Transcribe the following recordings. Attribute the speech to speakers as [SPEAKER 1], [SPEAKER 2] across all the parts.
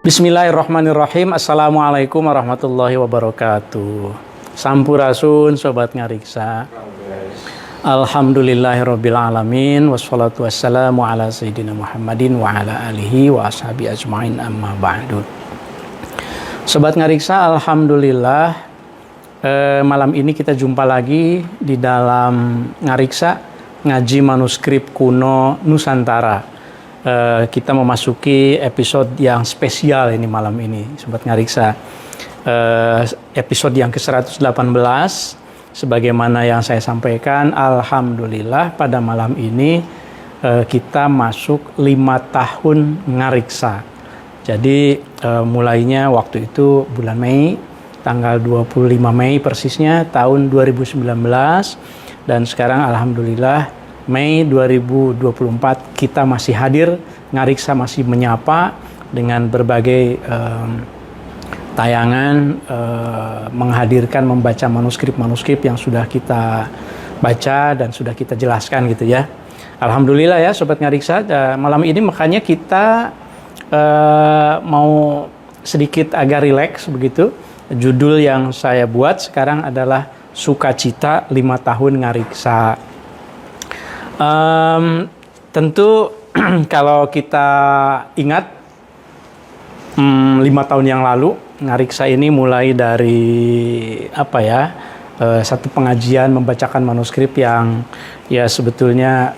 [SPEAKER 1] Bismillahirrahmanirrahim. Assalamualaikum warahmatullahi wabarakatuh. Sampurasun sobat ngariksa. Alhamdulillahirabbil alamin wassalatu wassalamu ala sayyidina Muhammadin wa ala alihi wa ashabi ajmain amma ba'du. Sobat ngariksa, alhamdulillah malam ini kita jumpa lagi di dalam ngariksa ngaji manuskrip kuno Nusantara. Kita memasuki episode yang spesial ini malam ini, Sobat Ngariksa. Episode yang ke-118, sebagaimana yang saya sampaikan, alhamdulillah pada malam ini kita masuk 5 tahun Ngariksa. Jadi mulainya waktu itu bulan Mei, tanggal 25 Mei persisnya tahun 2019, dan sekarang alhamdulillah Mei 2024 kita masih hadir, Ngariksa masih menyapa dengan berbagai tayangan, menghadirkan, membaca manuskrip-manuskrip yang sudah kita baca dan sudah kita jelaskan gitu ya. Alhamdulillah ya Sobat Ngariksa, malam ini makanya kita mau sedikit agak rileks begitu. Judul yang saya buat sekarang adalah Sukacita 5 tahun Ngariksa. Tentu kalau kita ingat 5 tahun yang lalu Ngariksa ini mulai dari satu pengajian membacakan manuskrip yang ya sebetulnya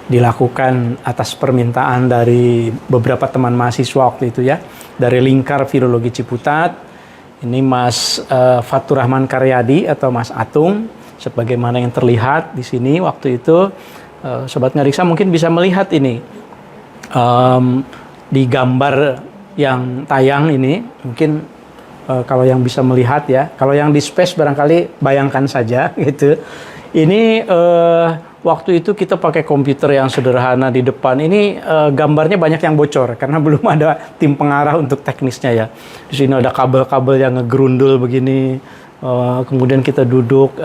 [SPEAKER 1] dilakukan atas permintaan dari beberapa teman mahasiswa waktu itu ya, dari Lingkar Filologi Ciputat. Ini Mas Fatur Rahman Karyadi atau Mas Atung, sebagaimana yang terlihat di sini waktu itu. Sobat Ngariksa mungkin bisa melihat ini di gambar yang tayang ini, mungkin kalau yang bisa melihat ya, kalau yang di space barangkali bayangkan saja gitu. Ini waktu itu kita pakai komputer yang sederhana di depan. Ini gambarnya banyak yang bocor karena belum ada tim pengarah untuk teknisnya ya. Di sini ada kabel-kabel yang ngegerundul begini. Kemudian kita duduk,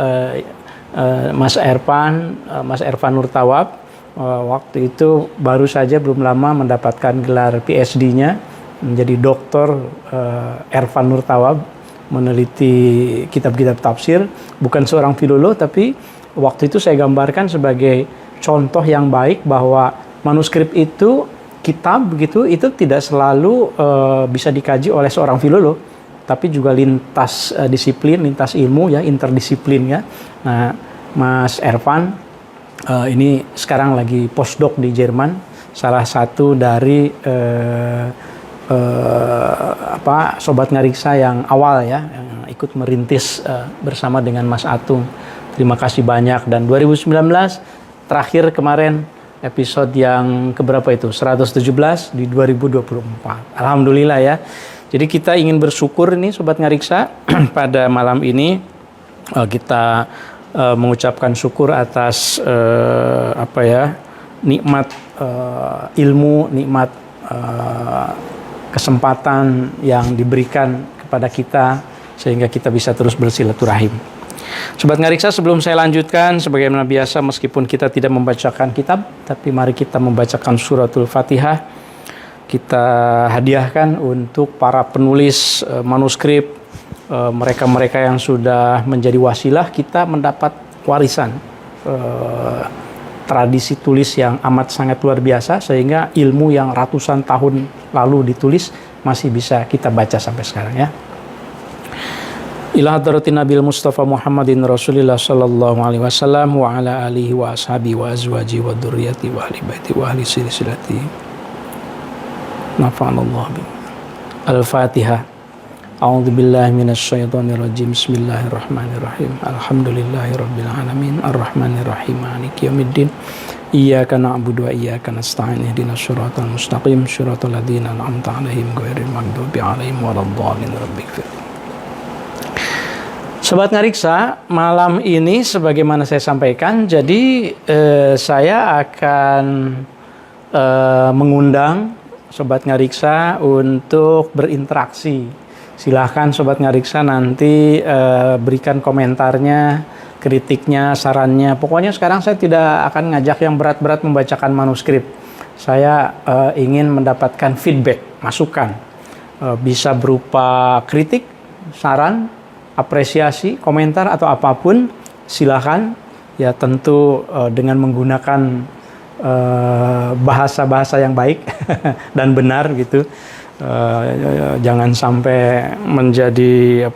[SPEAKER 1] Mas Ervan Nurtawab waktu itu baru saja belum lama mendapatkan gelar PhD-nya, menjadi doktor. Ervan Nurtawab meneliti kitab-kitab tafsir, bukan seorang filolog, tapi waktu itu saya gambarkan sebagai contoh yang baik bahwa manuskrip itu, kitab begitu, itu tidak selalu bisa dikaji oleh seorang filolog, tapi juga lintas disiplin, lintas ilmu ya, interdisiplin ya. Nah, Mas Ervan ini sekarang lagi postdoc di Jerman, salah satu dari Sobat Ngariksa yang awal ya, yang ikut merintis bersama dengan Mas Atung. Terima kasih banyak. Dan 2019 terakhir kemarin episode yang keberapa itu? 117 di 2024. Alhamdulillah ya. Jadi kita ingin bersyukur nih Sobat Ngariksa pada malam ini kita mengucapkan syukur atas nikmat ilmu, nikmat kesempatan yang diberikan kepada kita sehingga kita bisa terus bersilaturahim. Sobat Ngariksa, sebelum saya lanjutkan, sebagaimana biasa meskipun kita tidak membacakan kitab, tapi mari kita membacakan suratul Fatihah. Kita hadiahkan untuk para penulis manuskrip, mereka-mereka yang sudah menjadi wasilah kita mendapat warisan tradisi tulis yang amat sangat luar biasa, sehingga ilmu yang ratusan tahun lalu ditulis masih bisa kita baca sampai sekarang ya. Ila hadratin Nabil Mustafa Muhammadin Rasulillah sallallahu alaihi wasallam wa ala alihi wa ashabi wa azwaji wa dzurriyyati wa ahli baiti wa ahli silsilati. Nafa'anallah bi. Al-Fatihah. A'udzu billahi minasy syaithanir rajim. Bismillahirrahmanirrahim. Alhamdulillahirabbil alamin. Arrahmanir rahim. Maliki yaumiddin. Iyyaka na'budu wa iyyaka nasta'in. Ihdinas shiratal mustaqim. Shiratal ladzina an'amta 'alaihim ghairil maghdubi 'alaihim waladdallin. Rabbighfir. Sobat Ngariksa, malam ini sebagaimana saya sampaikan, jadi saya akan mengundang Sobat Ngariksa untuk berinteraksi. Silahkan Sobat Ngariksa nanti berikan komentarnya, kritiknya, sarannya. Pokoknya sekarang saya tidak akan ngajak yang berat-berat membacakan manuskrip. saya ingin mendapatkan feedback, masukan. Bisa berupa kritik, saran, apresiasi, komentar atau apapun, silakan. Ya tentu dengan menggunakan bahasa-bahasa yang baik dan benar gitu. Jangan sampai menjadi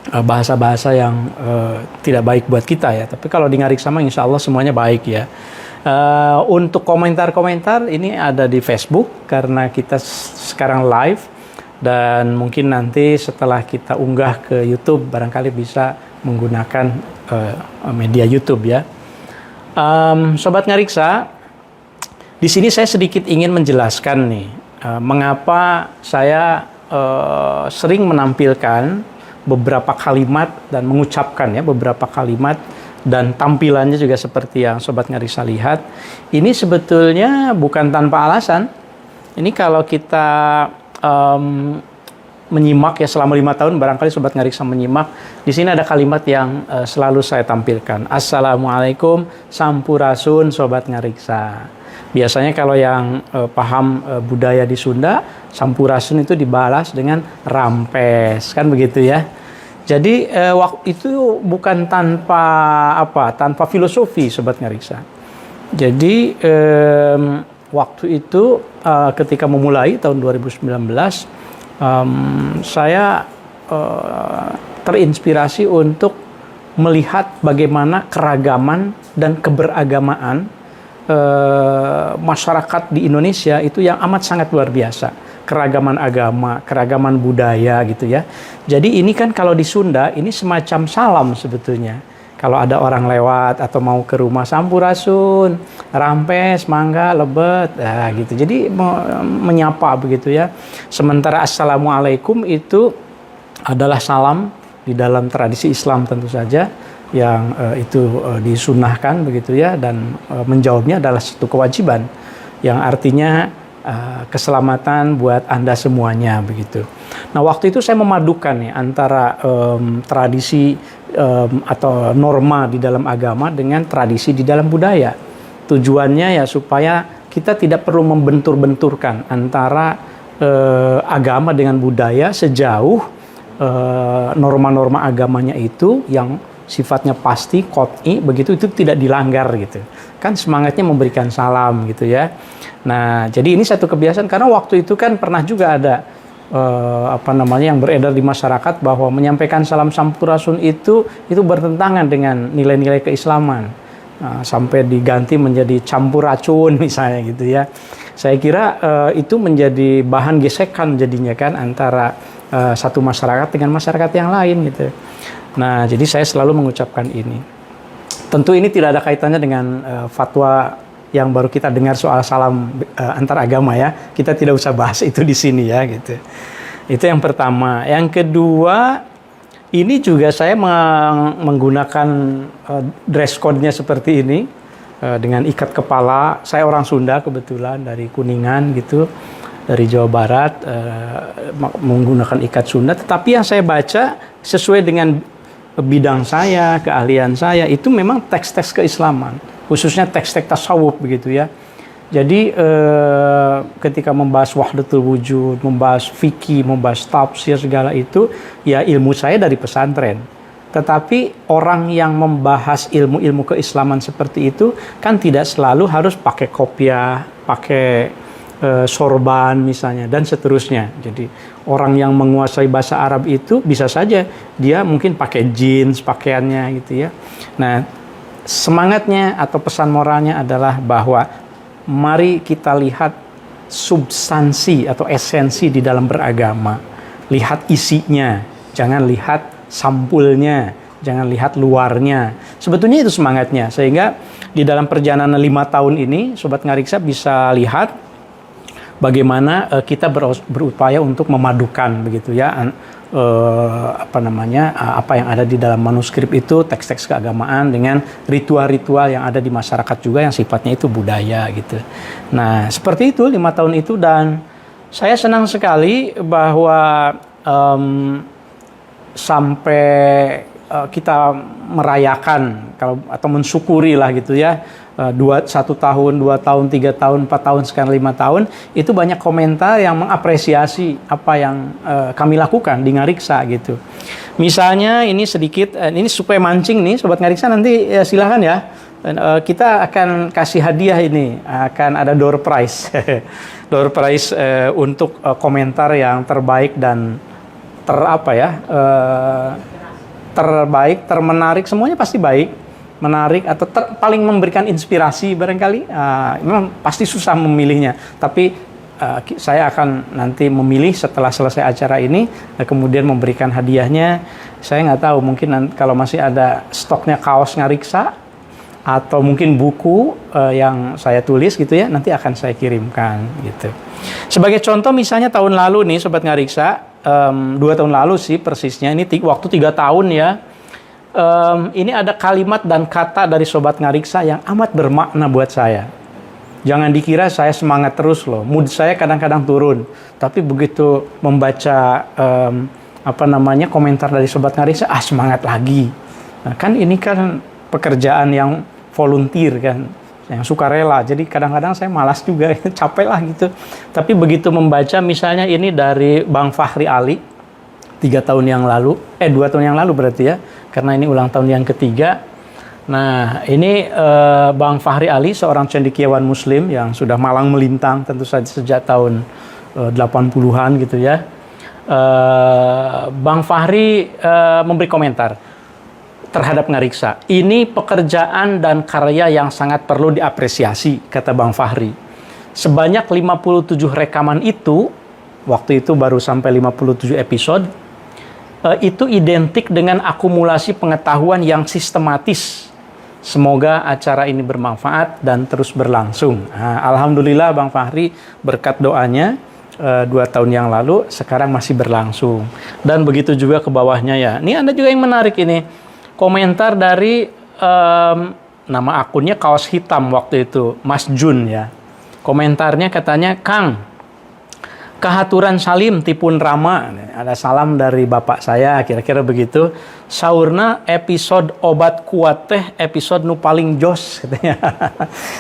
[SPEAKER 1] bahasa-bahasa yang tidak baik buat kita ya. Tapi kalau di Ngariksa insya Allah semuanya baik ya. Untuk komentar-komentar ini ada di Facebook karena kita sekarang live, dan mungkin nanti setelah kita unggah ke YouTube barangkali bisa menggunakan media YouTube ya. Sobat Ngariksa, di sini saya sedikit ingin menjelaskan nih mengapa saya sering menampilkan beberapa kalimat dan mengucapkan ya beberapa kalimat, dan tampilannya juga seperti yang Sobat Ngariksa lihat. Ini sebetulnya bukan tanpa alasan. Ini kalau kita menyimak ya selama 5 tahun, barangkali Sobat Ngariksa menyimak, di sini ada kalimat yang selalu saya tampilkan. Assalamualaikum sampurasun Sobat Ngariksa. Biasanya kalau yang paham budaya di Sunda, sampurasun itu dibalas dengan rampes, kan begitu ya. Jadi waktu itu bukan tanpa filosofi Sobat Ngariksa. Jadi waktu itu ketika memulai tahun 2019, saya terinspirasi untuk melihat bagaimana keragaman dan keberagamaan masyarakat di Indonesia itu yang amat sangat luar biasa. Keragaman agama, keragaman budaya gitu ya. Jadi ini kan kalau di Sunda ini semacam salam sebetulnya. Kalau ada orang lewat atau mau ke rumah, sampurasun, rampes, mangga, lebet, gitu. Jadi menyapa begitu ya. Sementara assalamualaikum itu adalah salam di dalam tradisi Islam tentu saja, yang itu disunnahkan begitu ya, dan menjawabnya adalah satu kewajiban yang artinya keselamatan buat Anda semuanya begitu. Nah, waktu itu saya memadukan nih antara tradisi atau norma di dalam agama dengan tradisi di dalam budaya. Tujuannya ya supaya kita tidak perlu membentur-benturkan antara agama dengan budaya sejauh norma-norma agamanya itu yang sifatnya pasti, qot'i, begitu itu tidak dilanggar gitu. Kan semangatnya memberikan salam gitu ya. Nah, jadi ini satu kebiasaan karena waktu itu kan pernah juga ada yang beredar di masyarakat bahwa menyampaikan salam sampurasun itu bertentangan dengan nilai-nilai keislaman. Sampai diganti menjadi campur racun misalnya gitu ya. Saya kira itu menjadi bahan gesekan jadinya kan antara satu masyarakat dengan masyarakat yang lain gitu. Nah, jadi saya selalu mengucapkan ini. Tentu ini tidak ada kaitannya dengan fatwa yang baru kita dengar soal salam antar agama ya. Kita tidak usah bahas itu di sini ya gitu. Itu yang pertama. Yang kedua, ini juga saya menggunakan dress code-nya seperti ini dengan ikat kepala. Saya orang Sunda kebetulan dari Kuningan gitu, dari Jawa Barat, menggunakan ikat Sunda. Tetapi yang saya baca sesuai dengan bidang saya, keahlian saya, itu memang teks-teks keislaman, khususnya teks-teks tasawuf begitu ya. Jadi ketika membahas wahdatul wujud, membahas fikih, membahas tafsir segala itu, ya ilmu saya dari pesantren. Tetapi orang yang membahas ilmu-ilmu keislaman seperti itu kan tidak selalu harus pakai kopiah, pakai sorban misalnya dan seterusnya. Jadi orang yang menguasai bahasa Arab itu bisa saja dia mungkin pakai jeans pakaiannya gitu ya. Nah, semangatnya atau pesan moralnya adalah bahwa mari kita lihat substansi atau esensi di dalam beragama. Lihat isinya, jangan lihat sampulnya, jangan lihat luarnya. Sebetulnya itu semangatnya. Sehingga di dalam perjalanan 5 tahun ini Sobat Ngariksa bisa lihat bagaimana kita berupaya untuk memadukan begitu ya apa yang ada di dalam manuskrip itu, teks-teks keagamaan dengan ritual-ritual yang ada di masyarakat juga yang sifatnya itu budaya gitu. Nah, seperti itu 5 tahun itu, dan saya senang sekali bahwa sampai kita merayakan kalau atau mensyukuri lah gitu ya, 1 tahun, 2 tahun, 3 tahun, 4 tahun, sekarang 5 tahun, itu banyak komentar yang mengapresiasi apa yang kami lakukan di Ngariksa gitu. Misalnya ini sedikit, ini supaya mancing nih Sobat Ngariksa, nanti ya silahkan ya. Kita akan kasih hadiah ini, akan ada door prize. Door prize untuk komentar yang terbaik dan terbaik, termenarik, semuanya pasti baik, menarik atau paling memberikan inspirasi barangkali. Memang pasti susah memilihnya, tapi saya akan nanti memilih setelah selesai acara ini, kemudian memberikan hadiahnya. Saya nggak tahu, mungkin kalau masih ada stoknya kaos Ngariksa atau mungkin buku yang saya tulis gitu ya, nanti akan saya kirimkan gitu. Sebagai contoh misalnya tahun lalu nih Sobat Ngariksa, 2 tahun lalu sih persisnya, ini waktu 3 tahun ya, ini ada kalimat dan kata dari Sobat Ngariksa yang amat bermakna buat saya. Jangan dikira saya semangat terus loh, mood saya kadang-kadang turun, tapi begitu membaca komentar dari Sobat Ngariksa, semangat lagi. Nah, kan ini kan pekerjaan yang volunteer kan, yang sukarela, jadi kadang-kadang saya malas juga, capek lah gitu. Tapi begitu membaca misalnya ini dari Bang Fahri Ali 2 tahun yang lalu berarti ya, karena ini ulang tahun yang ketiga. Nah ini Bang Fahri Ali, seorang cendekiawan muslim yang sudah malang melintang tentu saja sejak tahun 80-an gitu ya. Bang Fahri memberi komentar terhadap Ngariksa. Ini pekerjaan dan karya yang sangat perlu diapresiasi, kata Bang Fahri. Sebanyak 57 rekaman itu, waktu itu baru sampai 57 episode, itu identik dengan akumulasi pengetahuan yang sistematis. Semoga acara ini bermanfaat dan terus berlangsung. Alhamdulillah Bang Fahri, berkat doanya 2 tahun yang lalu, sekarang masih berlangsung. Dan begitu juga ke bawahnya ya. Ini ada juga yang menarik ini. Komentar dari nama akunnya Kaos Hitam waktu itu, Mas Jun ya. Komentarnya katanya, Kang, kahaturan salim tipun rama. Ada salam dari bapak saya, kira-kira begitu. Saurna episode obat kuat teh, episode nu paling jos katanya.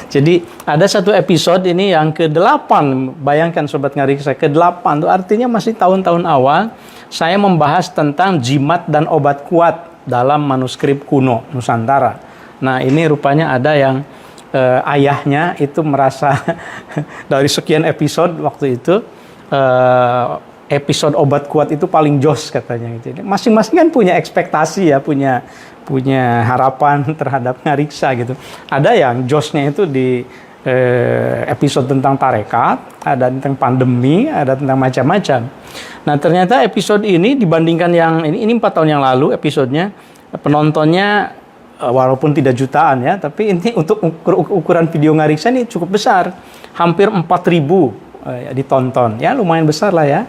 [SPEAKER 1] Jadi ada satu episode ini yang ke-8. Bayangkan Sobat Ngariksa, ke-8 itu artinya masih tahun-tahun awal. Saya membahas tentang jimat dan obat kuat dalam manuskrip kuno Nusantara. Nah ini rupanya ada yang ayahnya itu merasa dari sekian episode waktu itu, episode obat kuat itu paling jos katanya gitu. Masing-masing kan punya ekspektasi ya, punya harapan terhadap Ngariksa gitu. Ada yang josnya itu di episode tentang tarekat, ada tentang pandemi, ada tentang macam-macam. Nah ternyata episode ini dibandingkan yang ini 4 tahun yang lalu episodenya, penontonnya walaupun tidak jutaan ya, tapi ini untuk ukuran video Ngariksa ini cukup besar, hampir 4.000 ditonton ya, lumayan besar lah ya.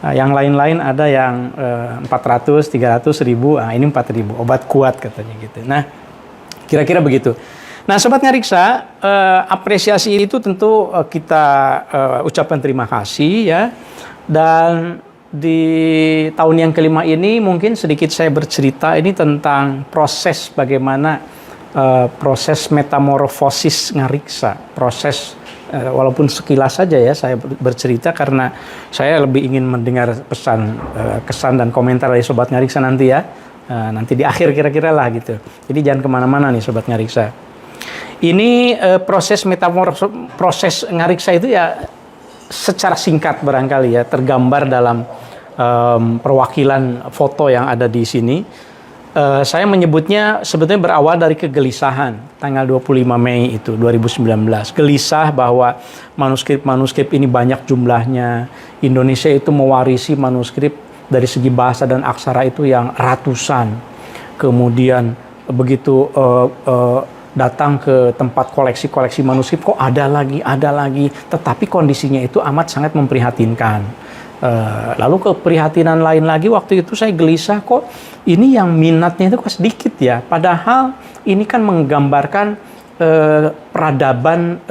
[SPEAKER 1] Yang lain-lain ada yang 400, 300 ribu, ini 4.000 obat kuat katanya gitu. Nah kira-kira begitu. Nah Sobat Ngariksa, apresiasi itu tentu kita ucapkan terima kasih ya. Dan di tahun yang kelima ini mungkin sedikit saya bercerita ini tentang proses bagaimana proses metamorfosis Ngariksa. Proses walaupun sekilas saja ya saya bercerita, karena saya lebih ingin mendengar pesan, kesan dan komentar dari Sobat Ngariksa nanti ya. Nanti di akhir kira-kira lah gitu. Jadi jangan kemana-mana nih Sobat Ngariksa. Ini proses proses Ngariksa itu ya secara singkat barangkali ya tergambar dalam perwakilan foto yang ada di sini. Saya menyebutnya sebetulnya berawal dari kegelisahan tanggal 25 Mei itu 2019. Gelisah bahwa manuskrip ini banyak jumlahnya. Indonesia itu mewarisi manuskrip dari segi bahasa dan aksara itu yang ratusan. Kemudian begitu datang ke tempat koleksi manuskrip, kok ada lagi, tetapi kondisinya itu amat sangat memprihatinkan. Lalu keprihatinan lain lagi, waktu itu saya gelisah, kok ini yang minatnya itu kok sedikit ya, padahal ini kan menggambarkan peradaban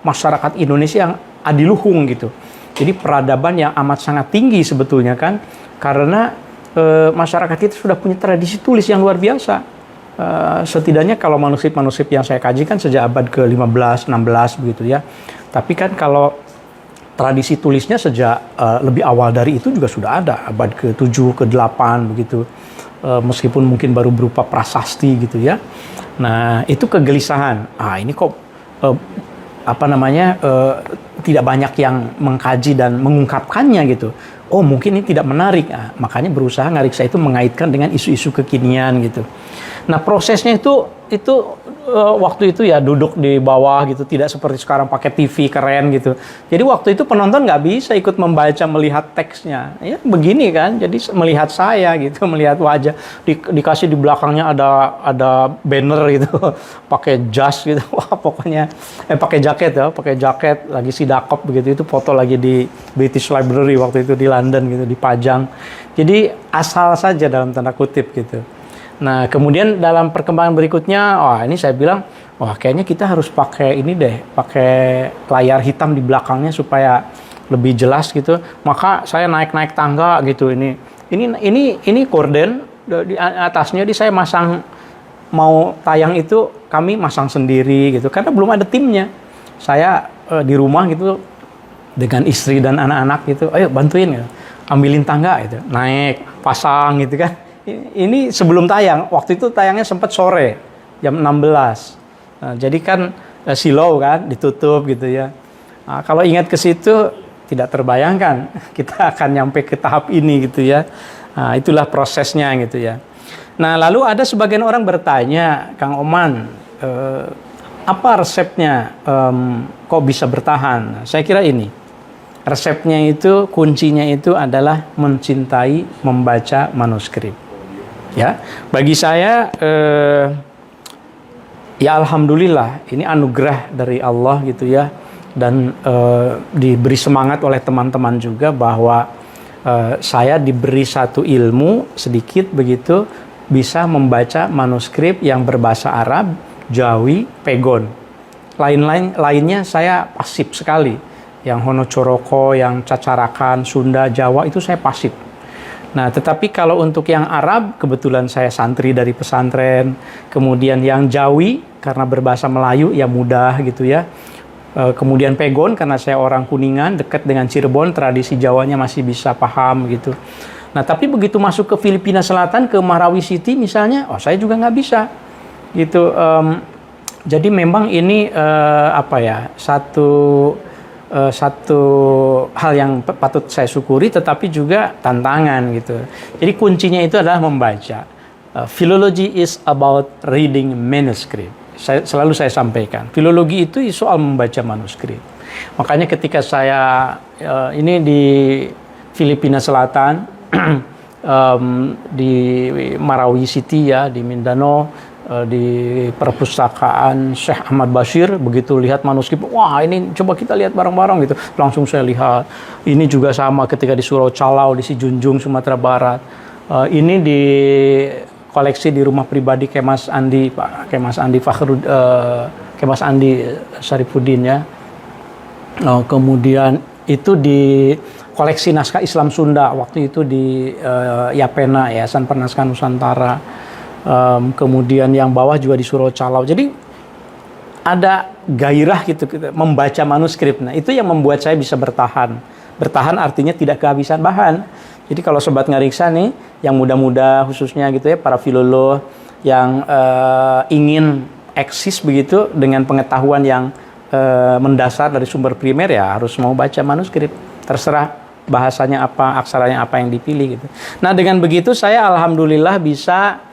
[SPEAKER 1] masyarakat Indonesia yang adiluhung gitu. Jadi peradaban yang amat sangat tinggi sebetulnya kan, karena masyarakat kita sudah punya tradisi tulis yang luar biasa. Setidaknya kalau manuskrip-manuskrip yang saya kaji kan sejak abad ke-15, 16 begitu ya. Tapi kan kalau tradisi tulisnya sejak lebih awal dari itu juga sudah ada, abad ke-7, ke-8 begitu. Meskipun mungkin baru berupa prasasti gitu ya. Nah, itu kegelisahan. Ini kok tidak banyak yang mengkaji dan mengungkapkannya gitu. Oh, mungkin ini tidak menarik. Makanya berusaha ngariksa itu mengaitkan dengan isu-isu kekinian gitu. Nah, prosesnya itu waktu itu ya duduk di bawah gitu, tidak seperti sekarang pakai TV keren gitu. Jadi waktu itu penonton nggak bisa ikut membaca, melihat teksnya. Ya begini kan, jadi melihat saya gitu, melihat wajah. Dikasih di belakangnya ada banner gitu, pakai jas gitu. Wah, pokoknya pakai jaket lagi sidakop begitu. Itu foto lagi di British Library waktu itu di London gitu, dipajang. Jadi asal saja dalam tanda kutip gitu. Nah, kemudian dalam perkembangan berikutnya, ini saya bilang, kayaknya kita harus pakai ini deh, pakai layar hitam di belakangnya supaya lebih jelas gitu. Maka saya naik tangga gitu. Ini gorden di atasnya, saya masang, mau tayang itu kami masang sendiri gitu, karena belum ada timnya. Saya di rumah gitu dengan istri dan anak-anak gitu, ayo bantuin ya, ambilin tangga gitu, naik, pasang gitu kan. Ini sebelum tayang, waktu itu tayangnya sempat sore, jam 16. Nah, jadi kan silau kan, ditutup gitu ya. Nah, kalau ingat ke situ, tidak terbayangkan kita akan nyampe ke tahap ini gitu ya. Nah, itulah prosesnya gitu ya. Nah, lalu ada sebagian orang bertanya, Kang Oman, apa resepnya kok bisa bertahan? Saya kira ini, resepnya itu, kuncinya itu adalah mencintai membaca manuskrip. Ya, bagi saya ya alhamdulillah ini anugerah dari Allah gitu ya, dan diberi semangat oleh teman-teman juga bahwa saya diberi satu ilmu sedikit begitu, bisa membaca manuskrip yang berbahasa Arab, Jawi, Pegon. Lainnya saya pasif sekali. Yang Honocoroko, yang Cacarakan, Sunda, Jawa itu saya pasif. Nah, tetapi kalau untuk yang Arab, kebetulan saya santri dari pesantren, kemudian yang Jawi, karena berbahasa Melayu, ya mudah gitu ya. Kemudian Pegon, karena saya orang Kuningan, dekat dengan Cirebon, tradisi Jawanya masih bisa paham gitu. Nah, tapi begitu masuk ke Filipina Selatan, ke Marawi City misalnya, saya juga nggak bisa gitu. Jadi memang ini satu hal yang patut saya syukuri, tetapi juga tantangan gitu. Jadi kuncinya itu adalah membaca. Philology is about reading manuscript. Selalu saya sampaikan, filologi itu soal membaca manuskrip. Makanya ketika saya ini di Filipina Selatan, di Marawi City ya, di Mindanao, di perpustakaan Syekh Ahmad Bashir, begitu lihat manuskrip, wah ini coba kita lihat bareng-bareng gitu, langsung saya lihat. Ini juga sama ketika di Surau Calau di Sijunjung, Sumatera Barat. Ini di koleksi di rumah pribadi Kemas Andi, Pak Kemas Andi Kemas Andi Syarifuddin ya. Kemudian itu di koleksi naskah Islam Sunda, waktu itu di Yapena, Yayasan Pernaskahan Nusantara. Kemudian yang bawah juga di Surau Calau. Jadi ada gairah gitu membaca manuskrip. Nah, itu yang membuat saya bisa bertahan. Bertahan artinya tidak kehabisan bahan. Jadi kalau sobat ngariksa nih, yang muda-muda khususnya gitu ya, para filolog yang ingin eksis begitu dengan pengetahuan yang mendasar dari sumber primer, ya harus mau baca manuskrip. Terserah bahasanya apa, aksaranya apa yang dipilih gitu. Nah, dengan begitu saya alhamdulillah bisa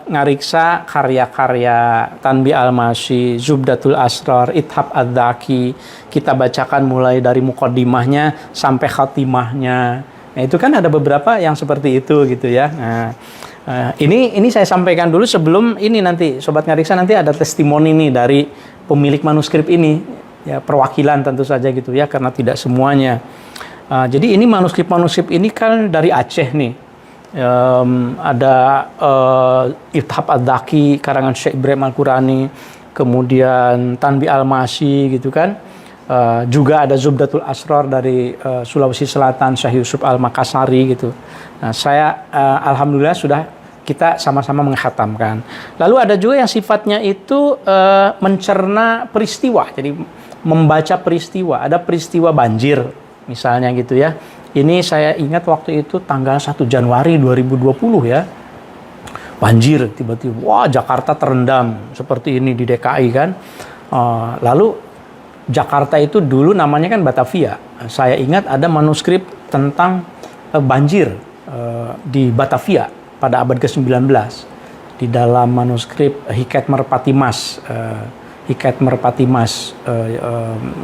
[SPEAKER 1] ngariksa karya-karya Tanbih Al-Masyi, Zubdatul Asrar, Ithab Ad-Daki. Kita bacakan mulai dari muqaddimahnya sampai khatimahnya. Nah, itu kan ada beberapa yang seperti itu gitu ya. Nah, ini saya sampaikan dulu sebelum ini nanti sobat ngariksa nanti ada testimoni nih dari pemilik manuskrip ini. Ya, perwakilan tentu saja gitu ya, karena tidak semuanya. Jadi ini manuskrip ini kan dari Aceh nih. Ada Ithab Ad-Daki karangan Syekh Ibrahim Al-Qurani, kemudian Tanbih Al-Masyi gitu kan. Juga ada Zubdatul Asrar dari Sulawesi Selatan, Syekh Yusuf Al-Makassari gitu. Nah, saya alhamdulillah sudah kita sama-sama menghatamkan. Lalu ada juga yang sifatnya itu mencerna peristiwa. Jadi membaca peristiwa. Ada peristiwa banjir misalnya gitu ya. Ini saya ingat waktu itu tanggal 1 Januari 2020 ya. Banjir tiba-tiba, wah Jakarta terendam seperti ini di DKI kan. Lalu Jakarta itu dulu namanya kan Batavia. Saya ingat ada manuskrip tentang banjir di Batavia pada abad ke-19. Di dalam manuskrip Hikayat Merpati Mas,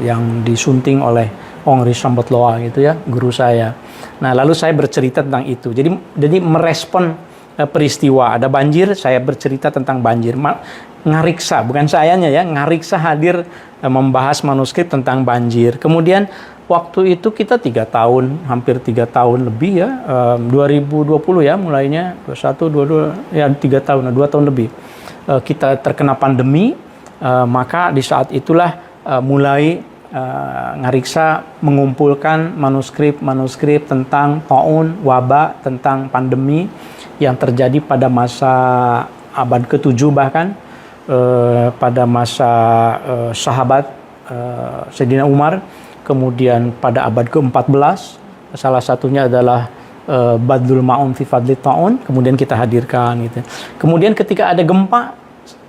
[SPEAKER 1] yang disunting oleh Ongri Sambotloa gitu ya, guru saya. Nah, lalu saya bercerita tentang itu. Jadi merespon peristiwa ada banjir, saya bercerita tentang banjir. Ngariksa, bukan sayanya ya, Ngariksa hadir membahas manuskrip tentang banjir. Kemudian waktu itu kita 3 tahun, hampir 3 tahun lebih ya, 2020 ya mulainya, 21, 22, ya 3 tahun, 2 tahun lebih. Kita terkena pandemi, maka di saat itulah mulai Ngariksa mengumpulkan manuskrip tentang taun, wabah, tentang pandemi yang terjadi pada masa abad ke-7 bahkan pada masa sahabat Sayyidina Umar, kemudian pada abad ke-14 salah satunya adalah Badlul Ma'un fi Fadli Ta'un, kemudian kita hadirkan gitu. Kemudian ketika ada gempa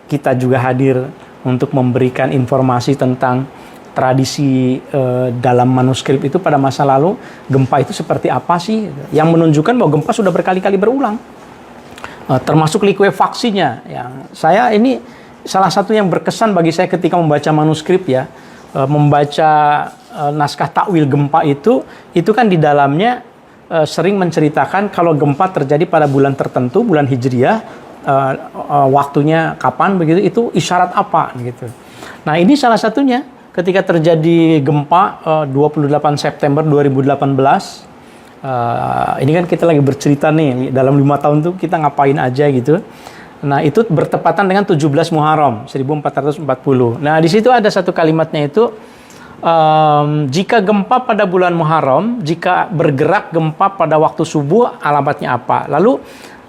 [SPEAKER 1] kita juga hadir untuk memberikan informasi tentang tradisi dalam manuskrip itu pada masa lalu, gempa itu seperti apa sih, yang menunjukkan bahwa gempa sudah berkali-kali berulang, termasuk likuifaksinya. Yang saya ini salah satu yang berkesan bagi saya ketika membaca manuskrip ya, membaca naskah takwil gempa itu kan di dalamnya sering menceritakan kalau gempa terjadi pada bulan tertentu, bulan Hijriah, waktunya kapan begitu, itu isyarat apa gitu. Nah, ini salah satunya ketika terjadi gempa 28 September 2018. Ini kan kita lagi bercerita nih dalam 5 tahun tuh kita ngapain aja gitu. Nah, itu bertepatan dengan 17 Muharram 1440. Nah, di situ ada satu kalimatnya itu, jika gempa pada bulan Muharram, jika bergerak gempa pada waktu subuh, alamatnya apa? Lalu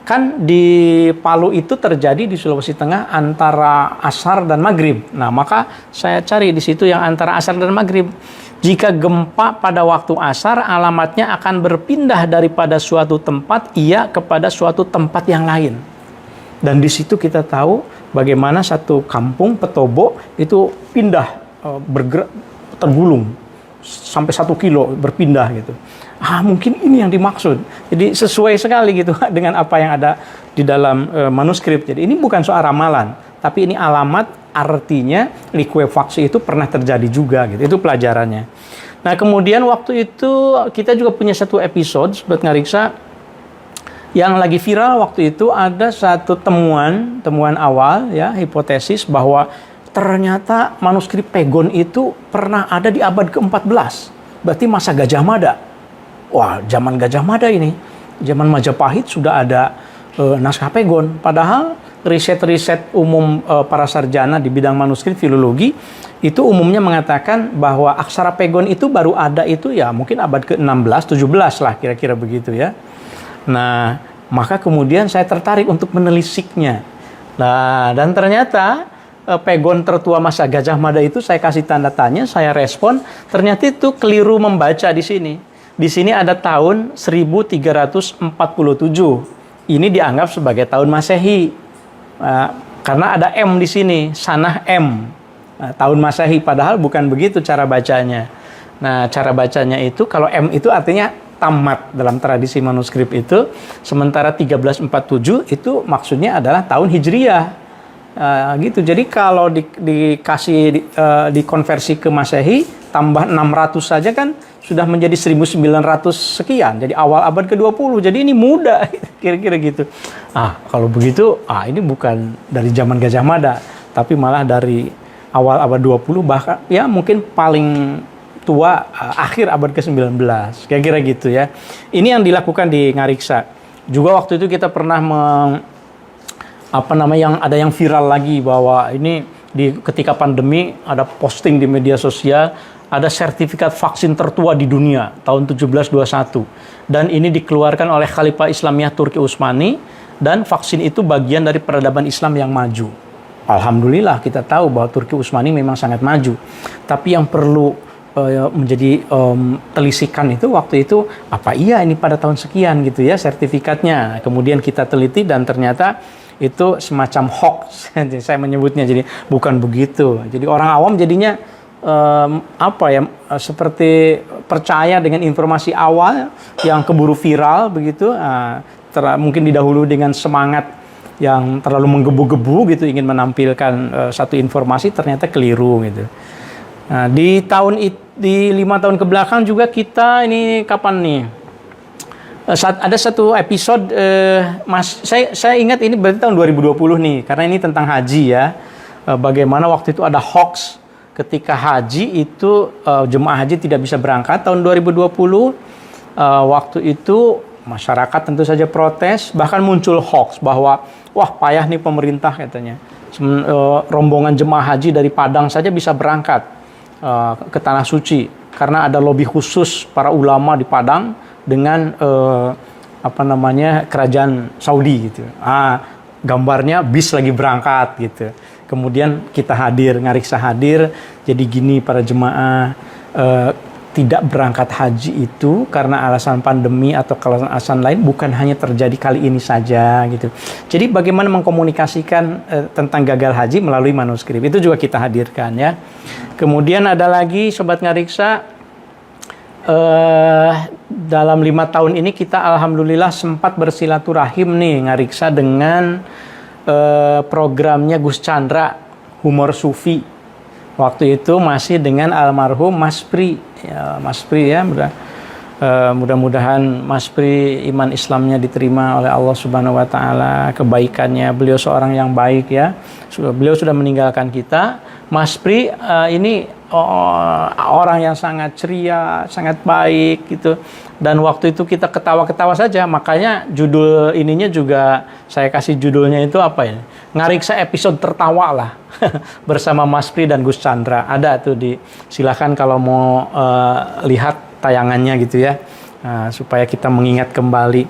[SPEAKER 1] kan di Palu itu terjadi di Sulawesi Tengah antara Ashar dan Maghrib. Nah, maka saya cari di situ yang antara Ashar dan Maghrib. Jika gempa pada waktu Ashar, alamatnya akan berpindah daripada suatu tempat kepada suatu tempat yang lain. Dan di situ kita tahu bagaimana satu kampung Petobo itu pindah, bergerak, tergulung sampai 1 kilo berpindah gitu. Mungkin ini yang dimaksud. Jadi sesuai sekali gitu dengan apa yang ada di dalam manuskrip. Jadi ini bukan soal ramalan, tapi ini alamat, artinya likuifaksi itu pernah terjadi juga gitu. Itu pelajarannya. Nah, kemudian waktu itu kita juga punya satu episode Sobat Ngariksa yang lagi viral waktu itu, ada satu temuan awal ya, hipotesis bahwa ternyata manuskrip Pegon itu pernah ada di abad ke-14. Berarti masa Gajah Mada. Wah, zaman Gajah Mada ini, zaman Majapahit sudah ada naskah Pegon. Padahal riset-riset umum para sarjana di bidang manuskrip filologi itu umumnya mengatakan bahwa aksara Pegon itu baru ada itu ya mungkin abad ke-16, 17 lah kira-kira begitu ya. Nah, maka kemudian saya tertarik untuk menelisiknya. Nah, dan ternyata Pegon tertua masa Gajah Mada itu saya kasih tanda tanya, saya respon, ternyata itu keliru membaca di sini. Di sini ada tahun 1347. Ini dianggap sebagai tahun Masehi. Karena ada M di sini, sanah M. Tahun Masehi, padahal bukan begitu cara bacanya. Nah, cara bacanya itu kalau M itu artinya tamat dalam tradisi manuskrip itu, sementara 1347 itu maksudnya adalah tahun Hijriah. Gitu. Jadi kalau dikonversi ke Masehi tambah 600 saja kan sudah menjadi 1900 sekian. Jadi awal abad ke-20. Jadi ini muda kira-kira gitu. Kalau begitu ini bukan dari zaman Gajah Mada, tapi malah dari awal abad 20, bahkan ya mungkin paling tua akhir abad ke-19. Kira-kira gitu ya. Ini yang dilakukan di Ngariksa. Juga waktu itu kita pernah ada yang viral lagi bahwa ini ketika pandemi ada posting di media sosial, ada sertifikat vaksin tertua di dunia tahun 1721. Dan ini dikeluarkan oleh Khalifah Islamiyah Turki Utsmani, dan vaksin itu bagian dari peradaban Islam yang maju. Alhamdulillah kita tahu bahwa Turki Utsmani memang sangat maju. Tapi yang perlu menjadi telisikan itu waktu itu, apa iya ini pada tahun sekian gitu ya sertifikatnya. Kemudian kita teliti dan ternyata itu semacam hoax, saya menyebutnya. Jadi bukan begitu. Jadi orang awam jadinya seperti percaya dengan informasi awal yang keburu viral begitu. Mungkin didahului dengan semangat yang terlalu menggebu-gebu gitu, ingin menampilkan satu informasi, ternyata keliru gitu. Nah, di 5 tahun ke belakang juga kita ini kapan nih? Ada satu episode, saya ingat ini berarti tahun 2020 nih, karena ini tentang haji ya. Bagaimana waktu itu ada hoax ketika haji itu jemaah haji tidak bisa berangkat tahun 2020. Waktu itu masyarakat tentu saja protes, bahkan muncul hoax bahwa wah payah nih pemerintah katanya. Rombongan jemaah haji dari Padang saja bisa berangkat ke Tanah Suci karena ada lobby khusus para ulama di Padang dengan kerajaan Saudi gitu. Gambarnya bis lagi berangkat gitu. Kemudian kita hadir, Ngariksa hadir. Jadi gini para jemaah, tidak berangkat haji itu karena alasan pandemi atau alasan lain, bukan hanya terjadi kali ini saja gitu. Jadi bagaimana mengkomunikasikan tentang gagal haji melalui manuskrip itu juga kita hadirkan ya. Kemudian ada lagi Sobat Ngariksa, dalam 5 tahun ini kita alhamdulillah sempat bersilaturahim nih Ngariksa dengan programnya Gus Chandra Humor Sufi. Waktu itu masih dengan almarhum Mas Pri ya, Mas Pri ya, mudah-mudahan Mas Pri iman Islamnya diterima oleh Allah Subhanahu wa taala, kebaikannya, beliau seorang yang baik ya. Beliau sudah meninggalkan kita. Mas Pri ini orang yang sangat ceria, sangat baik gitu. Dan waktu itu kita ketawa-ketawa saja, makanya judul ininya juga saya kasih judulnya itu apa ya? Ngariksa episode tertawa lah bersama Mas Pri dan Gus Chandra. Ada tuh silakan kalau mau lihat tayangannya gitu ya, supaya kita mengingat kembali.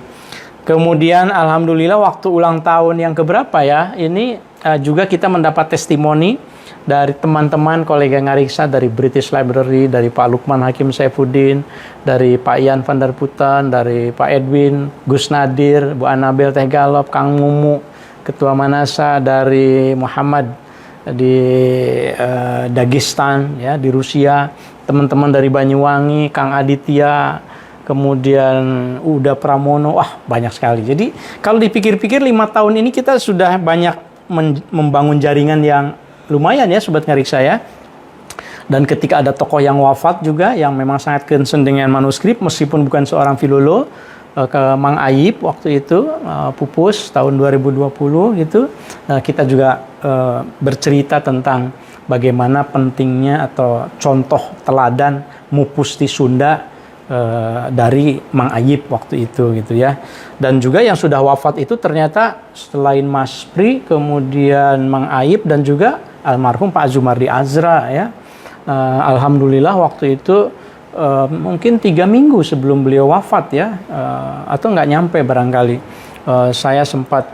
[SPEAKER 1] Kemudian alhamdulillah waktu ulang tahun yang keberapa ya, ini juga kita mendapat testimoni dari teman-teman kolega Ngariksa, dari British Library, dari Pak Lukman Hakim Saifuddin, dari Pak Ian van der Putten, dari Pak Edwin, Gus Nadir, Bu Anabel Tegalop, Kang Mumu, Ketua Manasa dari Muhammad di Dagestan ya, di Rusia, teman-teman dari Banyuwangi, Kang Aditya, kemudian Uda Pramono, wah banyak sekali. Jadi kalau dipikir-pikir 5 tahun ini kita sudah banyak membangun jaringan yang lumayan ya Sobat Ngariksa ya. Dan ketika ada tokoh yang wafat juga yang memang sangat concern dengan manuskrip, meskipun bukan seorang filolog, ke Mang Ayib waktu itu, pupus tahun 2020 gitu, kita juga bercerita tentang bagaimana pentingnya atau contoh teladan Mupusti Sunda dari Mang Ayib waktu itu gitu ya. Dan juga yang sudah wafat itu ternyata selain Mas Pri, kemudian Mang Ayib dan juga almarhum Pak Azumardi Azra ya. Alhamdulillah waktu itu mungkin 3 minggu sebelum beliau wafat ya, atau nggak nyampe barangkali, saya sempat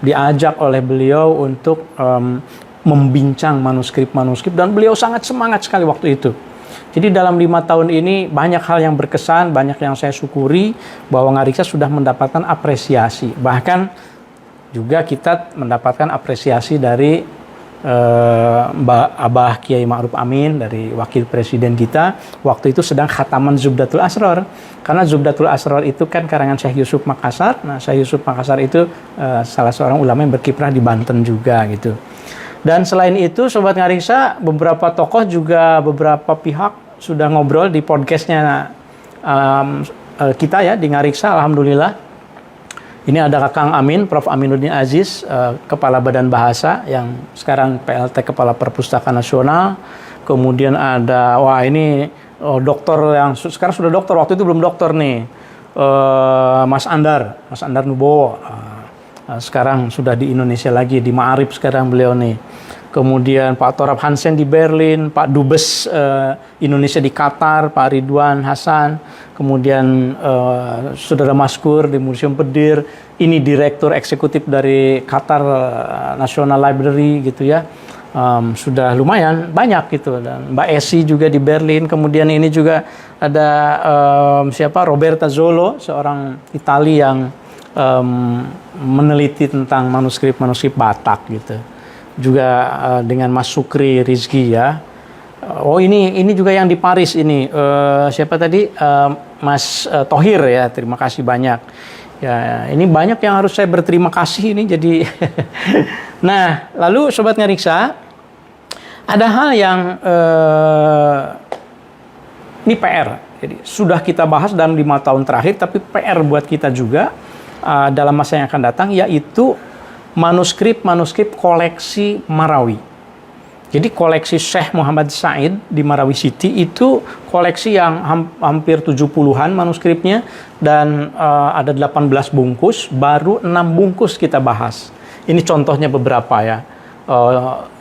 [SPEAKER 1] diajak oleh beliau untuk membincang manuskrip-manuskrip, dan beliau sangat semangat sekali waktu itu. Jadi dalam 5 tahun ini banyak hal yang berkesan, banyak yang saya syukuri bahwa Ngariksa sudah mendapatkan apresiasi. Bahkan juga kita mendapatkan apresiasi dari Mbak Abah Kiai Ma'ruf Amin, dari wakil presiden kita. Waktu itu sedang khataman Zubdatul Asrar. Karena Zubdatul Asrar itu kan karangan Syekh Yusuf Makassar. Nah, Syekh Yusuf Makassar itu salah seorang ulama yang berkiprah di Banten juga gitu. Dan selain itu Sobat Ngariksa, beberapa tokoh juga beberapa pihak sudah ngobrol di podcastnya kita ya di Ngariksa, alhamdulillah. Ini ada Kang Amin, Prof. Aminuddin Aziz, Kepala Badan Bahasa yang sekarang PLT Kepala Perpustakaan Nasional. Kemudian ada, dokter yang sekarang sudah dokter, waktu itu belum dokter nih, Mas Andar Nubowo. Sekarang sudah di Indonesia lagi, di Ma'arif sekarang beliau nih. kemudian Pak Torab Hansen di Berlin, Pak Dubes Indonesia di Qatar, Pak Ridwan Hasan, kemudian Saudara Maskur di Museum Pedir, ini Direktur Eksekutif dari Qatar National Library gitu ya. Sudah lumayan banyak gitu, dan Mbak Esi juga di Berlin. Kemudian ini juga ada siapa, Roberta Zolo, seorang Itali yang meneliti tentang manuskrip Batak gitu. Juga dengan Mas Sukri Rizki ya. Oh ini juga yang di Paris ini, siapa tadi, Mas Thohir ya, terima kasih banyak. Ya, ini banyak yang harus saya berterima kasih ini jadi. Nah, lalu Sobat Ngariksa, ada hal yang ini PR. Jadi sudah kita bahas dalam 5 tahun terakhir, tapi PR buat kita juga dalam masa yang akan datang, yaitu manuskrip koleksi Marawi. Jadi koleksi Syekh Muhammad Said di Marawi City itu koleksi yang hampir 70-an manuskripnya, dan ada 18 bungkus, baru 6 bungkus kita bahas. Ini contohnya beberapa ya.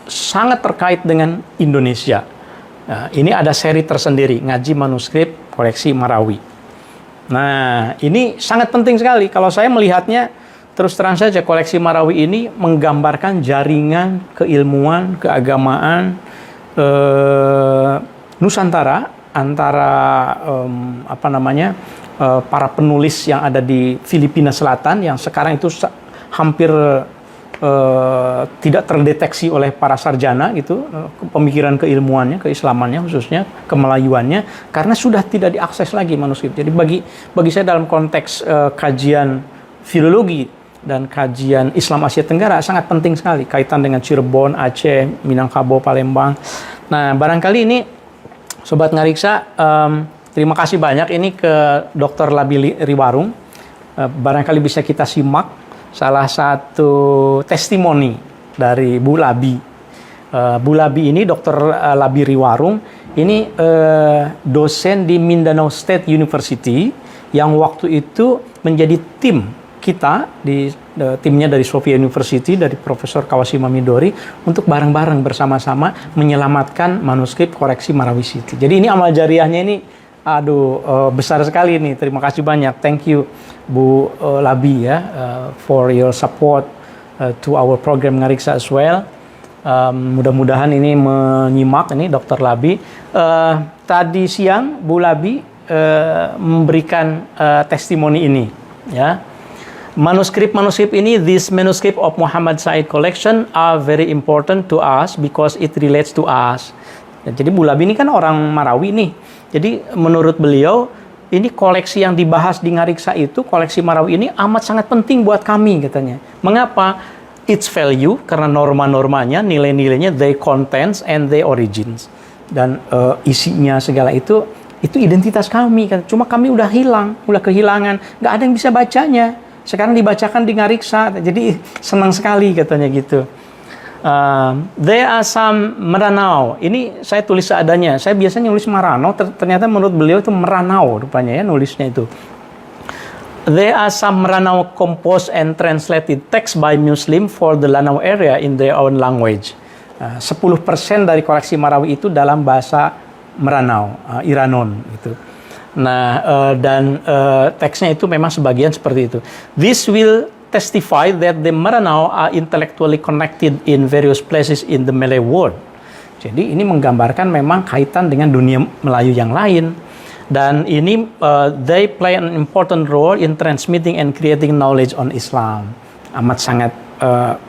[SPEAKER 1] Sangat terkait dengan Indonesia. Nah, ini ada seri tersendiri, ngaji manuskrip koleksi Marawi. Nah, ini sangat penting sekali. Kalau saya melihatnya, terus terang saja, koleksi Marawi ini menggambarkan jaringan keilmuan, keagamaan Nusantara antara para penulis yang ada di Filipina Selatan yang sekarang itu hampir tidak terdeteksi oleh para sarjana gitu, pemikiran keilmuannya, keislamannya khususnya, kemelayuannya, karena sudah tidak diakses lagi manuskrip. Jadi bagi saya dalam konteks kajian filologi dan kajian Islam Asia Tenggara sangat penting sekali kaitan dengan Cirebon, Aceh, Minangkabau, Palembang. Nah, barangkali ini Sobat Ngariksa, terima kasih banyak ini ke Dr. Labi Riwarung. Barangkali bisa kita simak salah satu testimoni dari Bu Labi. Bu Labi ini, Dr. Labi Riwarung, ini dosen di Mindanao State University yang waktu itu menjadi tim kita, timnya dari Sofia University, dari Profesor Kawashima Midori, untuk bareng-bareng bersama-sama menyelamatkan manuskrip koleksi Marawi City. Jadi ini amal jariahnya ini, besar sekali nih. Terima kasih banyak. Thank you Bu Labi ya, for your support to our program Ngariksa as well. Mudah-mudahan ini menyimak ini Dr. Labi. Tadi siang Bu Labi memberikan testimoni ini ya. Manuskrip ini, this manuscript of Muhammad Said collection are very important to us because it relates to us. Jadi Bu Labi ini kan orang Marawi nih. Jadi menurut beliau, ini koleksi yang dibahas di Ngariksa itu, koleksi Marawi ini amat sangat penting buat kami katanya. Mengapa? Its value, karena norma-normanya, nilai-nilainya, they contents and they origins. Dan isinya segala itu identitas kami kan. Cuma kami udah kehilangan, nggak ada yang bisa bacanya. Sekarang dibacakan di Ngariksa, jadi senang sekali katanya gitu. There are some Meranau. Ini saya tulis seadanya. Saya biasanya nulis Maranau, ternyata menurut beliau itu Meranau rupanya ya nulisnya itu. There are some Meranau composed and translated text by Muslim for the Lanao area in their own language. 10% dari koleksi Marawi itu dalam bahasa Meranau, Iranon gitu. Nah, dan teksnya itu memang sebagian seperti itu. This will testify that the Meranau are intellectually connected in various places in the Malay world. Jadi ini menggambarkan memang kaitan dengan dunia Melayu yang lain. Dan ini they play an important role in transmitting and creating knowledge on Islam. Amat sangat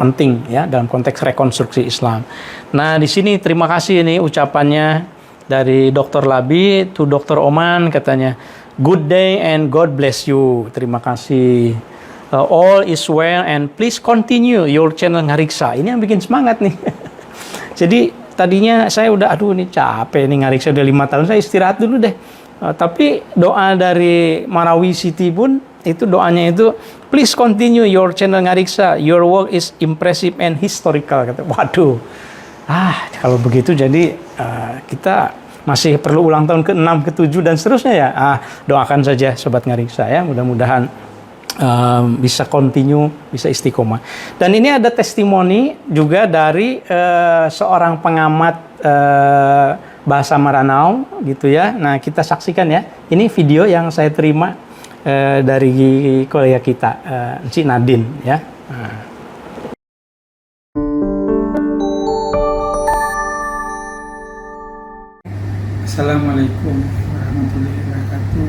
[SPEAKER 1] penting ya dalam konteks rekonstruksi Islam. Nah, di sini terima kasih ini ucapannya dari Dr. Labi to Dr. Oman, katanya, good day and God bless you. Terima kasih. All is well and please continue your channel Ngariksa. Ini yang bikin semangat nih. Jadi tadinya saya udah ini capek nih Ngariksa udah 5 tahun, saya istirahat dulu deh. Tapi doa dari Marawi City pun itu doanya itu, please continue your channel Ngariksa. Your work is impressive and historical. Kata, waduh. Kalau begitu jadi kita masih perlu ulang tahun ke-6, ke-7 dan seterusnya ya. Doakan saja Sobat Ngariksa ya, mudah-mudahan bisa continue, bisa istiqomah. Dan ini ada testimoni juga dari seorang pengamat bahasa Maranao gitu ya. Nah, kita saksikan ya. Ini video yang saya terima dari kolega kita, Cik Nadine ya.
[SPEAKER 2] Assalamualaikum warahmatullahi wabarakatuh.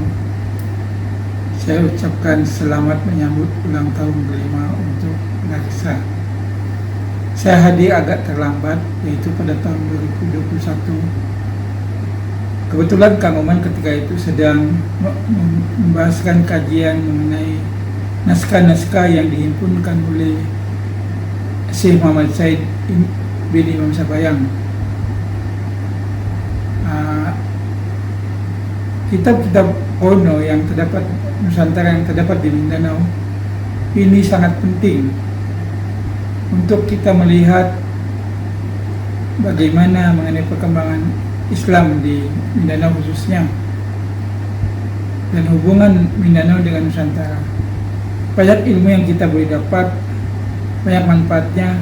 [SPEAKER 2] Saya ucapkan selamat menyambut ulang tahun kelima untuk Narisa. Saya hadir agak terlambat, yaitu pada tahun 2021. Kebetulan Kang Oman ketika itu sedang membahaskan kajian mengenai naskah-naskah yang dihimpunkan oleh Syekh Muhammad Said bin Imam Sabayang. Kitab-kitab kuno yang terdapat Nusantara yang terdapat di Mindanao ini sangat penting untuk kita melihat bagaimana mengenai perkembangan Islam di Mindanao khususnya dan hubungan Mindanao dengan Nusantara. Banyak ilmu yang kita boleh dapat, banyak manfaatnya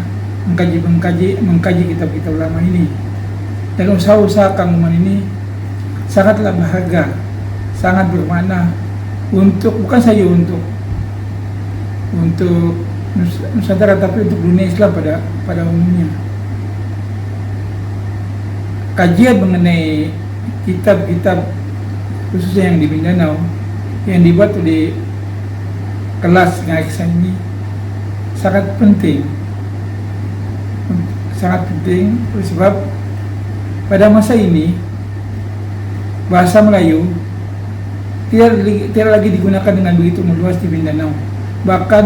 [SPEAKER 2] mengkaji kitab-kitab ulama ini. Dan usaha-usaha Kang Oman ini sangatlah berharga, sangat bermakna bukan saja untuk Nusantara, tapi untuk dunia Islam pada umumnya. Kajian mengenai kitab-kitab khususnya yang di Mindanao yang dibuat di kelas Narisa ini sangat penting, sebab pada masa ini bahasa Melayu tidak lagi digunakan dengan begitu meluas di Mindanao. Bahkan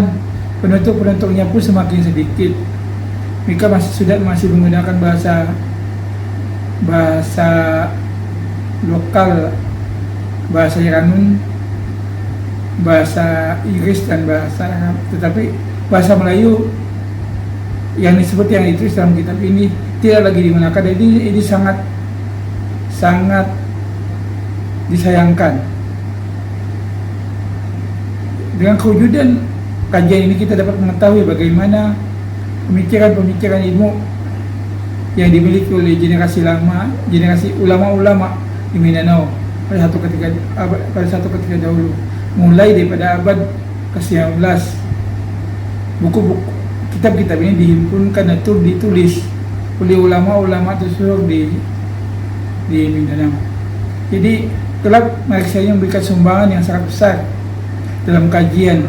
[SPEAKER 2] penutur-penuturnya pun semakin sedikit. Mereka masih menggunakan bahasa lokal, bahasa Iranun, bahasa Inggris dan bahasa Arab. Tetapi bahasa Melayu yang disebut yang itu dalam kitab ini tidak lagi digunakan. Jadi ini sangat disayangkan. Dengan kewujudan kajian ini kita dapat mengetahui bagaimana pemikiran-pemikiran ilmu yang dimiliki oleh generasi ulama-ulama di Mindanao pada satu ketika dahulu, mulai daripada abad ke-19. Buku-buku kitab-kitab ini dihimpunkan atau ditulis oleh ulama-ulama tersebut di Mindanao. Jadi kelak Narisa memberikan sumbangan yang sangat besar dalam kajian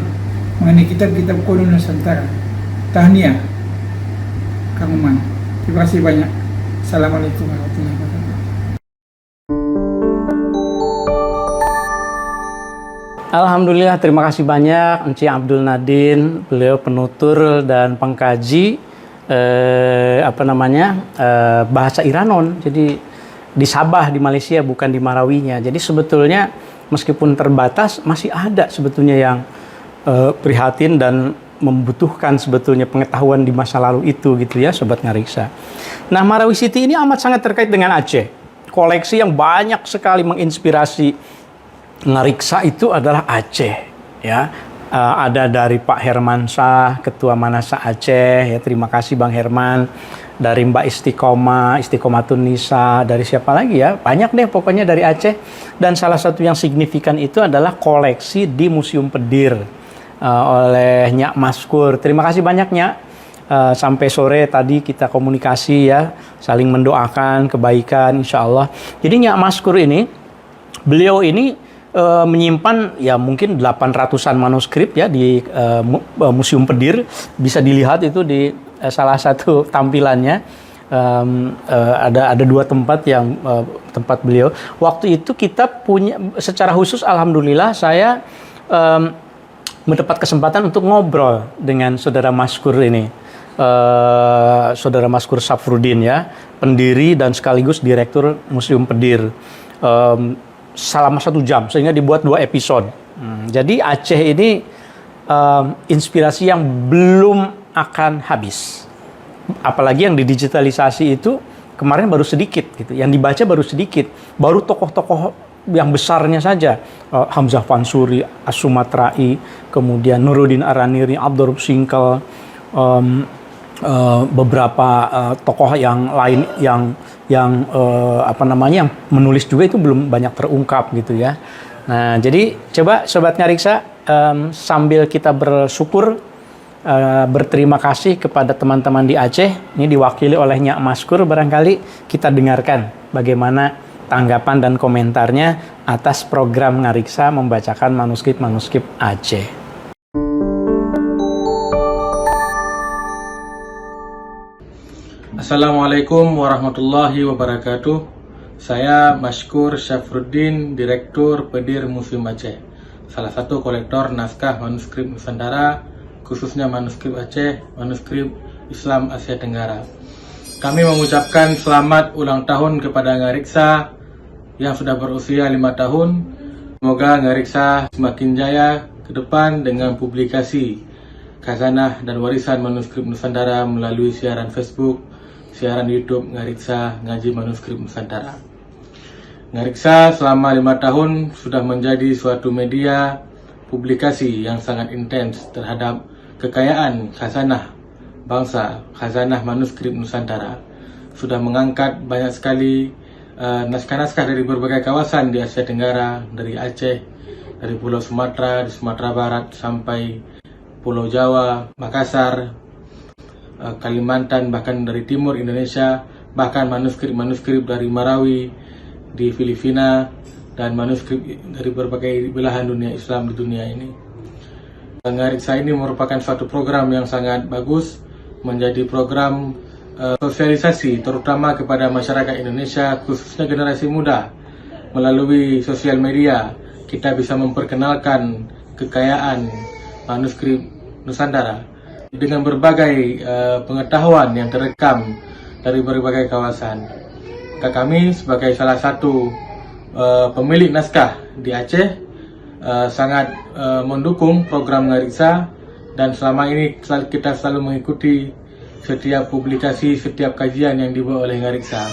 [SPEAKER 2] mengenai kitab-kitab kuno Nusantara. Tahniah Kang Oman. Terima kasih banyak. Assalamualaikum warahmatullahi wabarakatuh.
[SPEAKER 1] Alhamdulillah, terima kasih banyak Encik Abdul Nadine. Beliau penutur dan pengkaji bahasa Iranon. Jadi di Sabah di Malaysia, bukan di Marawinya. Jadi sebetulnya meskipun terbatas masih ada sebetulnya yang prihatin dan membutuhkan sebetulnya pengetahuan di masa lalu itu gitu ya Sobat Ngariksa. Nah, Marawi City ini amat sangat terkait dengan Aceh. Koleksi yang banyak sekali menginspirasi Ngariksa itu adalah Aceh ya. Ada dari Pak Hermansyah, Ketua Manasa Aceh ya, terima kasih Bang Herman. Dari Mbak Istiqomatun Nisa, dari siapa lagi ya? Banyak deh pokoknya dari Aceh. Dan salah satu yang signifikan itu adalah koleksi di Museum Pedir oleh Nyak Maskur. Terima kasih banyak Nyak. Sampai sore tadi kita komunikasi ya, saling mendoakan kebaikan insya Allah. Jadi Nyak Maskur ini, beliau ini menyimpan ya mungkin 800-an manuskrip ya di Museum Pedir. Bisa dilihat itu di salah satu tampilannya. Ada dua tempat yang tempat beliau. Waktu itu kita punya secara khusus, alhamdulillah saya mendapat kesempatan untuk ngobrol dengan Saudara Maskur ini, Saudara Maskur Safrudin ya, pendiri dan sekaligus direktur Museum Pedir. Selama 1 jam, sehingga dibuat 2 episode. Jadi Aceh ini inspirasi yang belum akan habis. Apalagi yang didigitalisasi itu kemarin baru sedikit gitu. Yang dibaca baru sedikit. Baru tokoh-tokoh yang besarnya saja, Hamzah Fansuri, As-Sumatrai, kemudian Nuruddin Araniri, Abdurrahman Singkel, beberapa tokoh yang lain yang yang menulis juga itu belum banyak terungkap gitu ya. Nah, jadi coba Sobat Ngariksa, sambil kita bersyukur, berterima kasih kepada teman-teman di Aceh, ini diwakili oleh Nyak Maskur, barangkali kita dengarkan bagaimana tanggapan dan komentarnya atas program Ngariksa membacakan manuskrip-manuskrip Aceh.
[SPEAKER 3] Assalamualaikum warahmatullahi wabarakatuh. Saya Maskur Syafruddin, Direktur Pedir Museum Aceh, salah satu kolektor naskah manuskrip Nusantara, khususnya manuskrip Aceh, manuskrip Islam Asia Tenggara. Kami mengucapkan selamat ulang tahun kepada Ngariksa yang sudah berusia 5 tahun. Semoga Ngariksa semakin jaya ke depan dengan publikasi khazanah dan warisan manuskrip Nusantara melalui siaran Facebook, siaran YouTube Ngariksa Ngaji Manuskrip Nusantara. Ngariksa selama 5 tahun sudah menjadi suatu media publikasi yang sangat intens terhadap kekayaan khazanah bangsa, khazanah manuskrip Nusantara. Sudah mengangkat banyak sekali naskah-naskah dari berbagai kawasan di Asia Tenggara, dari Aceh, dari Pulau Sumatera, di Sumatera Barat sampai Pulau Jawa, Makassar, Kalimantan, bahkan dari timur Indonesia, bahkan manuskrip-manuskrip dari Marawi di Filipina, dan manuskrip dari berbagai belahan dunia Islam di dunia ini. Ngariksa ini merupakan suatu program yang sangat bagus, menjadi program sosialisasi terutama kepada masyarakat Indonesia, khususnya generasi muda. Melalui sosial media kita bisa memperkenalkan kekayaan manuskrip Nusantara dengan berbagai pengetahuan yang terekam dari berbagai kawasan. Kami sebagai salah satu pemilik naskah di Aceh sangat mendukung program Ngariksa, dan selama ini kita selalu mengikuti setiap publikasi, setiap kajian yang dibuat oleh Ngariksa.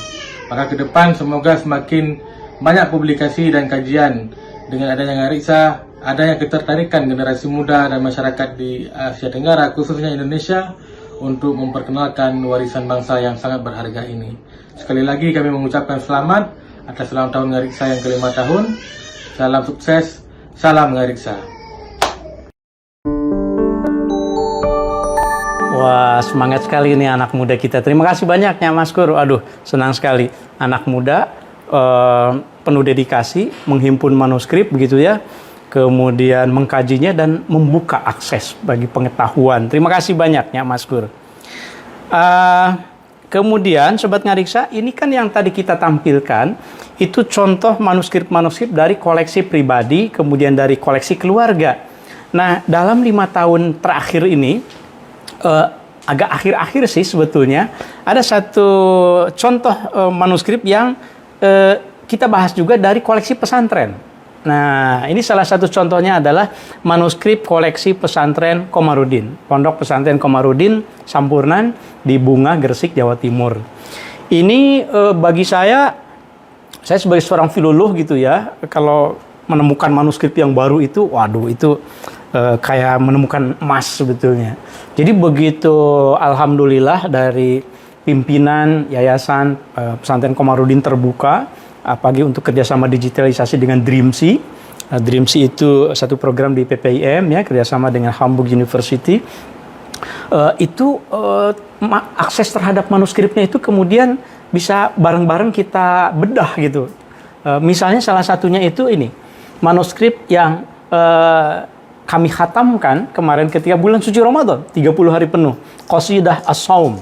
[SPEAKER 3] Maka ke depan semoga semakin banyak publikasi dan kajian dengan adanya Ngariksa, adanya ketertarikan generasi muda dan masyarakat di Asia Tenggara, khususnya Indonesia, untuk memperkenalkan warisan bangsa yang sangat berharga ini. Sekali lagi kami mengucapkan selamat atas ulang tahun Ngariksa yang ke-5 tahun. Salam sukses, salam Ngariksa.
[SPEAKER 1] Wah, semangat sekali ini anak muda kita. Terima kasih banyak Nyak Maskur. Aduh, senang sekali. Anak muda penuh dedikasi, menghimpun manuskrip begitu ya. Kemudian mengkajinya dan membuka akses bagi pengetahuan. Terima kasih banyak Nyak Maskur. Kemudian Sobat Ngariksa, ini kan yang tadi kita tampilkan itu contoh manuskrip-manuskrip dari koleksi pribadi, kemudian dari koleksi keluarga. Nah, dalam 5 tahun terakhir ini, agak akhir-akhir sih sebetulnya, ada satu contoh manuskrip yang kita bahas juga dari koleksi pesantren. Nah, ini salah satu contohnya adalah manuskrip koleksi pesantren Komarudin, Pondok Pesantren Komarudin Sampurnan di Bunga, Gresik, Jawa Timur. Ini bagi saya sebagai seorang filolog gitu ya, kalau menemukan manuskrip yang baru itu, waduh itu kayak menemukan emas sebetulnya. Jadi begitu alhamdulillah dari pimpinan Yayasan Pesantren Komarudin terbuka, apalagi untuk kerjasama digitalisasi dengan Dreamsea. Dreamsea itu satu program di PPIM ya, kerjasama dengan Hamburg University. Akses terhadap manuskripnya itu kemudian bisa bareng-bareng kita bedah gitu. Misalnya salah satunya itu ini, manuskrip yang kami khatamkan kemarin ketika bulan suci Ramadan, 30 hari penuh. Qasidah As-Saum,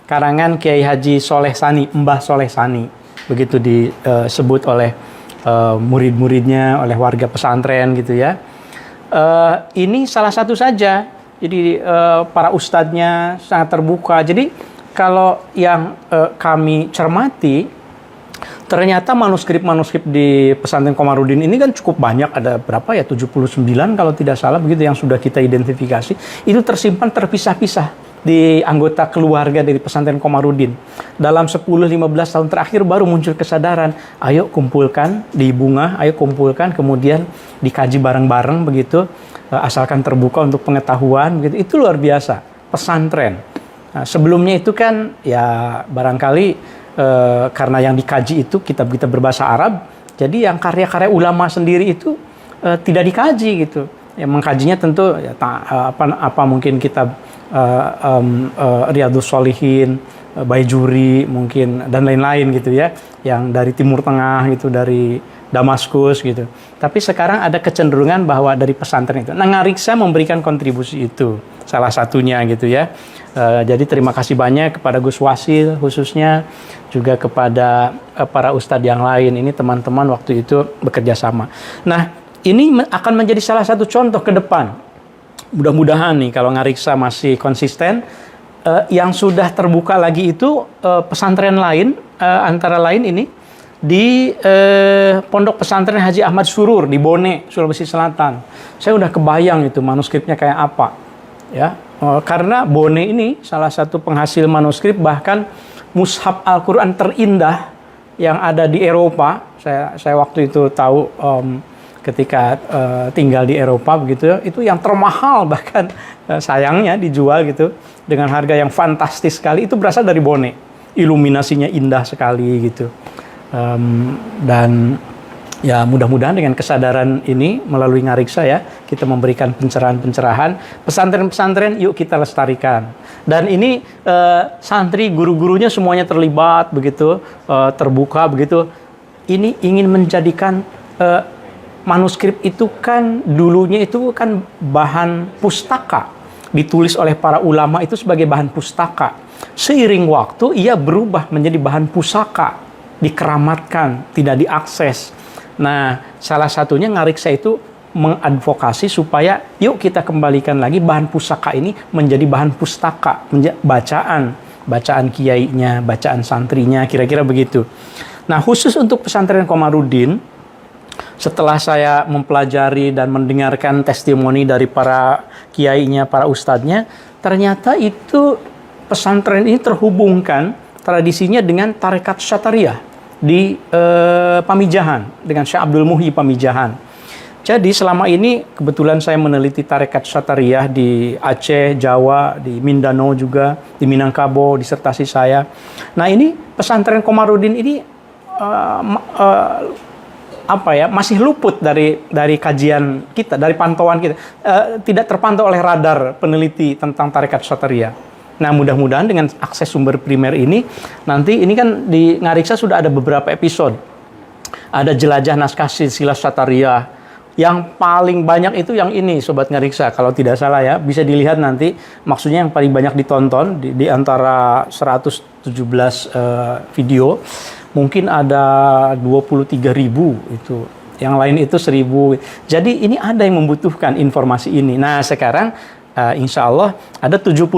[SPEAKER 1] karangan Kiai Haji Soleh Sani, Mbah Soleh Sani. Begitu disebut oleh murid-muridnya, oleh warga pesantren gitu ya. Ini salah satu saja. Jadi para ustadznya sangat terbuka. Jadi kalau yang kami cermati, ternyata manuskrip-manuskrip di pesantren Komarudin ini kan cukup banyak, ada berapa ya, 79 kalau tidak salah begitu yang sudah kita identifikasi, itu tersimpan terpisah-pisah di anggota keluarga dari pesantren Komarudin. Dalam 10-15 tahun terakhir baru muncul kesadaran, ayo kumpulkan di Bunga, ayo kumpulkan, kemudian dikaji bareng-bareng begitu, asalkan terbuka untuk pengetahuan begitu. Itu luar biasa, pesantren. Nah, sebelumnya itu kan ya barangkali karena yang dikaji itu kitab-kitab berbahasa Arab, jadi yang karya-karya ulama sendiri itu tidak dikaji gitu. Yang mengkajinya tentu ya, apa mungkin kitab Riyadhus Shalihin, Baijuri mungkin dan lain-lain gitu ya, yang dari Timur Tengah gitu, dari Damaskus gitu. Tapi sekarang ada kecenderungan bahwa dari pesantren itu. Nah, Ngariksa memberikan kontribusi itu salah satunya gitu ya. Jadi terima kasih banyak kepada Gus Wasil khususnya, juga kepada para ustadz yang lain. Ini teman-teman waktu itu bekerja sama. Nah, ini akan menjadi salah satu contoh ke depan. Mudah-mudahan nih kalau Ngariksa masih konsisten, yang sudah terbuka lagi itu pesantren lain, antara lain ini di Pondok Pesantren Haji Ahmad Surur di Bone, Sulawesi Selatan. Saya udah kebayang itu manuskripnya kayak apa, ya. Karena Bone ini salah satu penghasil manuskrip, bahkan mushaf Al-Quran terindah yang ada di Eropa. Saya waktu itu tahu ketika tinggal di Eropa begitu, itu yang termahal, bahkan sayangnya dijual gitu dengan harga yang fantastis sekali. Itu berasal dari Bone, iluminasinya indah sekali gitu. Dan ya mudah-mudahan dengan kesadaran ini melalui Ngariksa ya, kita memberikan pencerahan-pencerahan. Pesantren-pesantren yuk kita lestarikan. Dan ini santri, guru-gurunya semuanya terlibat begitu, terbuka begitu. Ini ingin menjadikan manuskrip itu kan dulunya itu kan bahan pustaka, ditulis oleh para ulama itu sebagai bahan pustaka. Seiring waktu ia berubah menjadi bahan pusaka, dikeramatkan, tidak diakses. Nah, salah satunya Ngariksa itu mengadvokasi supaya yuk kita kembalikan lagi bahan pusaka ini menjadi bahan pustaka, bacaan kiainya, bacaan santrinya, kira-kira begitu. Nah, khusus untuk pesantren Komarudin, setelah saya mempelajari dan mendengarkan testimoni dari para kiainya, para ustadznya, ternyata itu pesantren ini terhubungkan tradisinya dengan tarekat Syatariah di Pamijahan, dengan Syekh Abdul Muhyi Pamijahan. Jadi selama ini kebetulan saya meneliti tarekat Syatariah di Aceh, Jawa, di Mindanao juga, di Minangkabau, disertasi saya. Nah, ini pesantren Komarudin ini masih luput dari kajian kita, dari pantauan kita, tidak terpantau oleh radar peneliti tentang tarekat Syatariah. Nah, mudah-mudahan dengan akses sumber primer ini, nanti ini kan di Ngariksa sudah ada beberapa episode. Ada jelajah naskah silsilah Syatariah. Yang paling banyak itu yang ini, Sobat Ngariksa. Kalau tidak salah ya, bisa dilihat nanti. Maksudnya yang paling banyak ditonton di antara 117 video. Mungkin ada 23.000 itu. Yang lain itu 1.000. Jadi ini ada yang membutuhkan informasi ini. Nah, sekarang insya Allah ada 79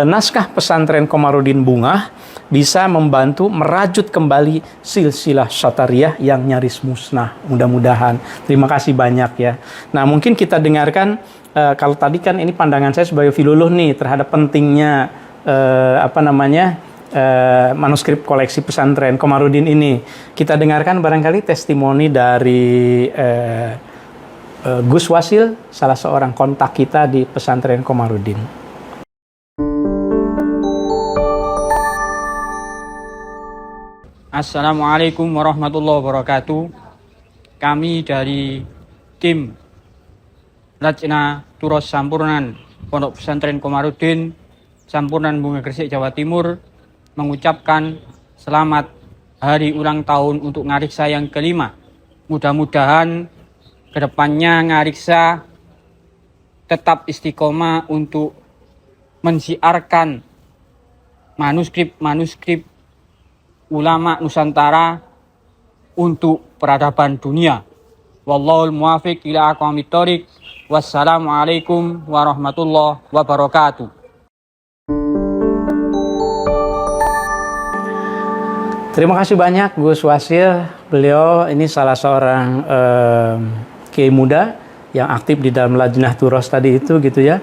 [SPEAKER 1] naskah pesantren Komarudin Bungah bisa membantu merajut kembali silsilah Syatariah yang nyaris musnah. Mudah-mudahan. Terima kasih banyak ya. Nah, mungkin kita dengarkan, kalau tadi kan ini pandangan saya sebagai filoloh nih terhadap pentingnya manuskrip koleksi pesantren Komarudin ini. Kita dengarkan barangkali testimoni dari Gus Wasil, salah seorang kontak kita di pesantren Komarudin.
[SPEAKER 4] Assalamualaikum warahmatullahi wabarakatuh. Kami dari tim Lajna Turos Sampurnan Pondok Pesantren Komarudin, Sampurnan Bunga Gresik, Jawa Timur, mengucapkan selamat hari ulang tahun untuk Ngariksa yang kelima. Mudah-mudahan kedepannya Ngariksa tetap istiqomah untuk mensiarkan manuskrip ulama Nusantara untuk peradaban dunia. Wallahul muwafiq ila aqwamit thoriq. Wassalamualaikum warahmatullahi wabarakatuh.
[SPEAKER 1] Terima kasih banyak Gus Wasil. Beliau ini salah seorang kiai muda yang aktif di dalam Lajnah Turos tadi itu gitu ya.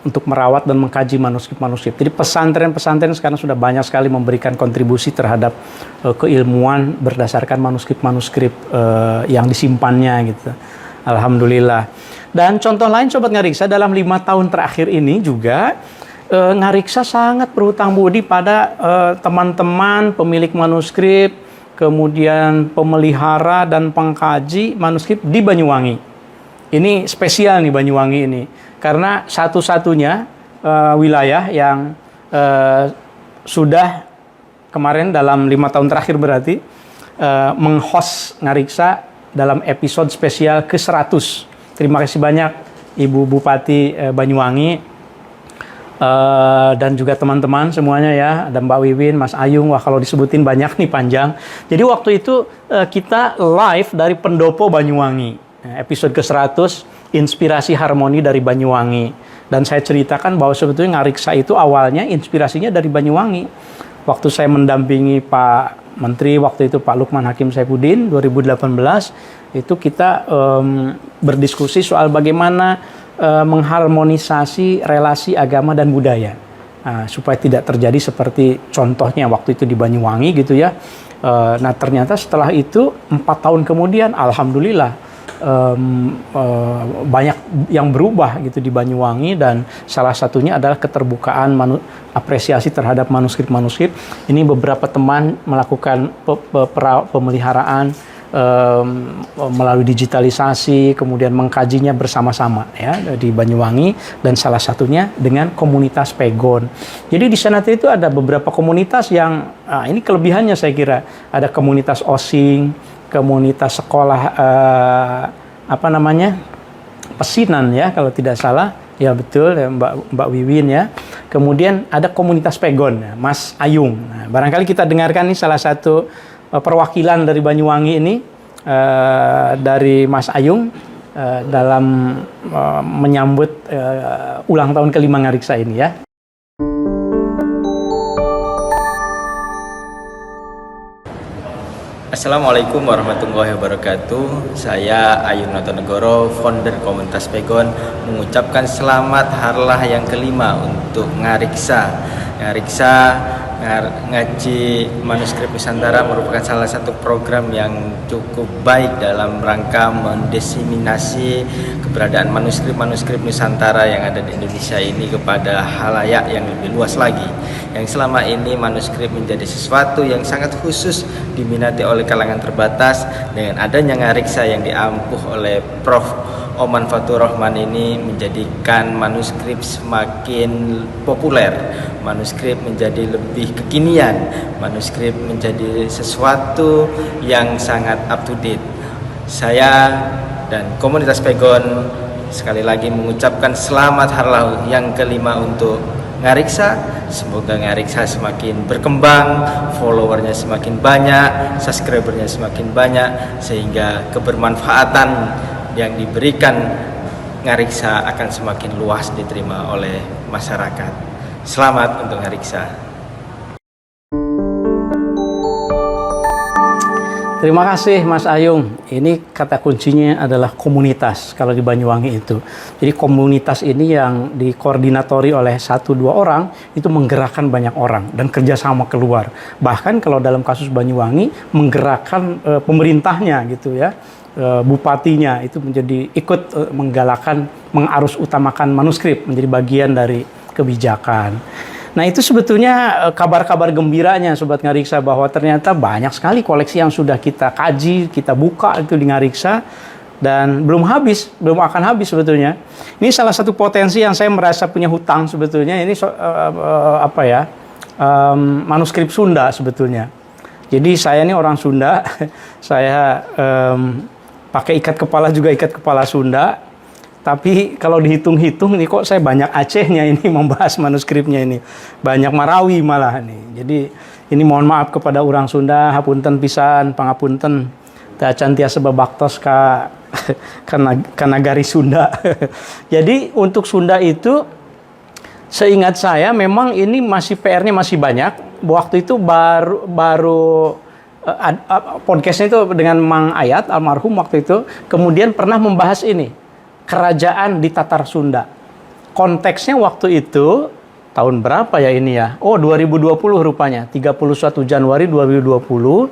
[SPEAKER 1] untuk merawat dan mengkaji manuskrip-manuskrip. Jadi pesantren-pesantren sekarang sudah banyak sekali memberikan kontribusi terhadap keilmuan berdasarkan manuskrip-manuskrip yang disimpannya gitu. Alhamdulillah. Dan contoh lain Sobat Ngariksa, dalam 5 tahun terakhir ini juga Ngariksa sangat berhutang budi pada teman-teman pemilik manuskrip, kemudian pemelihara dan pengkaji manuskrip di Banyuwangi. Ini spesial nih Banyuwangi ini, karena satu-satunya wilayah yang sudah kemarin dalam 5 tahun terakhir berarti meng-host Ngariksa dalam episode spesial ke-100. Terima kasih banyak Ibu Bupati Banyuwangi dan juga teman-teman semuanya ya. Ada Mbak Wiwin, Mas Ayung, wah kalau disebutin banyak nih panjang. Jadi waktu itu kita live dari Pendopo Banyuwangi. Episode ke-100, Inspirasi Harmoni dari Banyuwangi. Dan saya ceritakan bahwa sebetulnya Ngariksa itu awalnya inspirasinya dari Banyuwangi. Waktu saya mendampingi Pak Menteri, waktu itu Pak Lukman Hakim Saifuddin, 2018, itu kita berdiskusi soal bagaimana mengharmonisasi relasi agama dan budaya. Supaya tidak terjadi seperti contohnya waktu itu di Banyuwangi gitu ya. Nah ternyata setelah itu 4 tahun kemudian, alhamdulillah, banyak yang berubah gitu di Banyuwangi, dan salah satunya adalah keterbukaan apresiasi terhadap manuskrip-manuskrip. Ini beberapa teman melakukan pemeliharaan melalui digitalisasi, kemudian mengkajinya bersama-sama ya di Banyuwangi, dan salah satunya dengan komunitas Pegon. Jadi di sana itu ada beberapa komunitas yang ini kelebihannya saya kira, ada komunitas Osing, komunitas sekolah Pesinan ya kalau tidak salah ya, betul ya, Mbak Wiwin ya. Kemudian ada komunitas Pegon ya, Mas Ayung. Nah, barangkali kita dengarkan nih salah satu perwakilan dari Banyuwangi ini dari Mas Ayung dalam menyambut ulang tahun ke-5 Ngariksa ini ya.
[SPEAKER 5] Assalamualaikum warahmatullahi wabarakatuh. Saya Ayun Notonegoro, founder komunitas Pegon, mengucapkan selamat harlah yang ke-5 untuk Ngariksa. Ngariksa ngaji manuskrip Nusantara merupakan salah satu program yang cukup baik dalam rangka mendiseminasi keberadaan manuskrip-manuskrip Nusantara yang ada di Indonesia ini kepada halayak yang lebih luas lagi. Yang selama ini manuskrip menjadi sesuatu yang sangat khusus diminati oleh kalangan terbatas. Dengan adanya Ngariksa yang diampuh oleh Prof. Oman Fatur Rahman ini menjadikan manuskrip semakin populer, manuskrip menjadi lebih kekinian, manuskrip menjadi sesuatu yang sangat up to date. Saya dan komunitas Pegon sekali lagi mengucapkan selamat harlah yang ke-5 untuk Ngariksa. Semoga Ngariksa semakin berkembang, followernya semakin banyak, subscribernya semakin banyak, sehingga kebermanfaatan yang diberikan Ngariksa akan semakin luas diterima oleh masyarakat. Selamat untuk Ngariksa.
[SPEAKER 1] Terima kasih Mas Ayung. Ini kata kuncinya adalah komunitas kalau di Banyuwangi itu. Jadi komunitas ini yang dikoordinatori oleh 1-2 orang itu menggerakkan banyak orang dan kerjasama keluar. Bahkan kalau dalam kasus Banyuwangi menggerakkan pemerintahnya gitu ya. Bupatinya itu menjadi ikut menggalakkan, mengarus utamakan manuskrip menjadi bagian dari kebijakan. Nah itu sebetulnya kabar-kabar gembiranya Sobat Ngariksa, bahwa ternyata banyak sekali koleksi yang sudah kita kaji, kita buka itu di Ngariksa, dan belum akan habis sebetulnya. Ini salah satu potensi yang saya merasa punya hutang sebetulnya, ini manuskrip Sunda sebetulnya. Jadi saya ini orang Sunda, saya pakai ikat kepala Sunda. Tapi kalau dihitung-hitung ini kok saya banyak Acehnya ini membahas manuskripnya ini. Banyak Marawi malah nih. Jadi ini mohon maaf kepada orang Sunda, hapunten pisan, pangapunten. Ta cantiasa babaktos ka nagari Sunda. Jadi untuk Sunda itu seingat saya memang ini masih PR-nya masih banyak. Waktu itu baru podcastnya itu dengan Mang Ayat almarhum waktu itu, kemudian pernah membahas ini kerajaan di Tatar Sunda. konteksnya waktu itu tahun berapa ya ini ya? Oh, 2020 rupanya, 31 Januari 2020.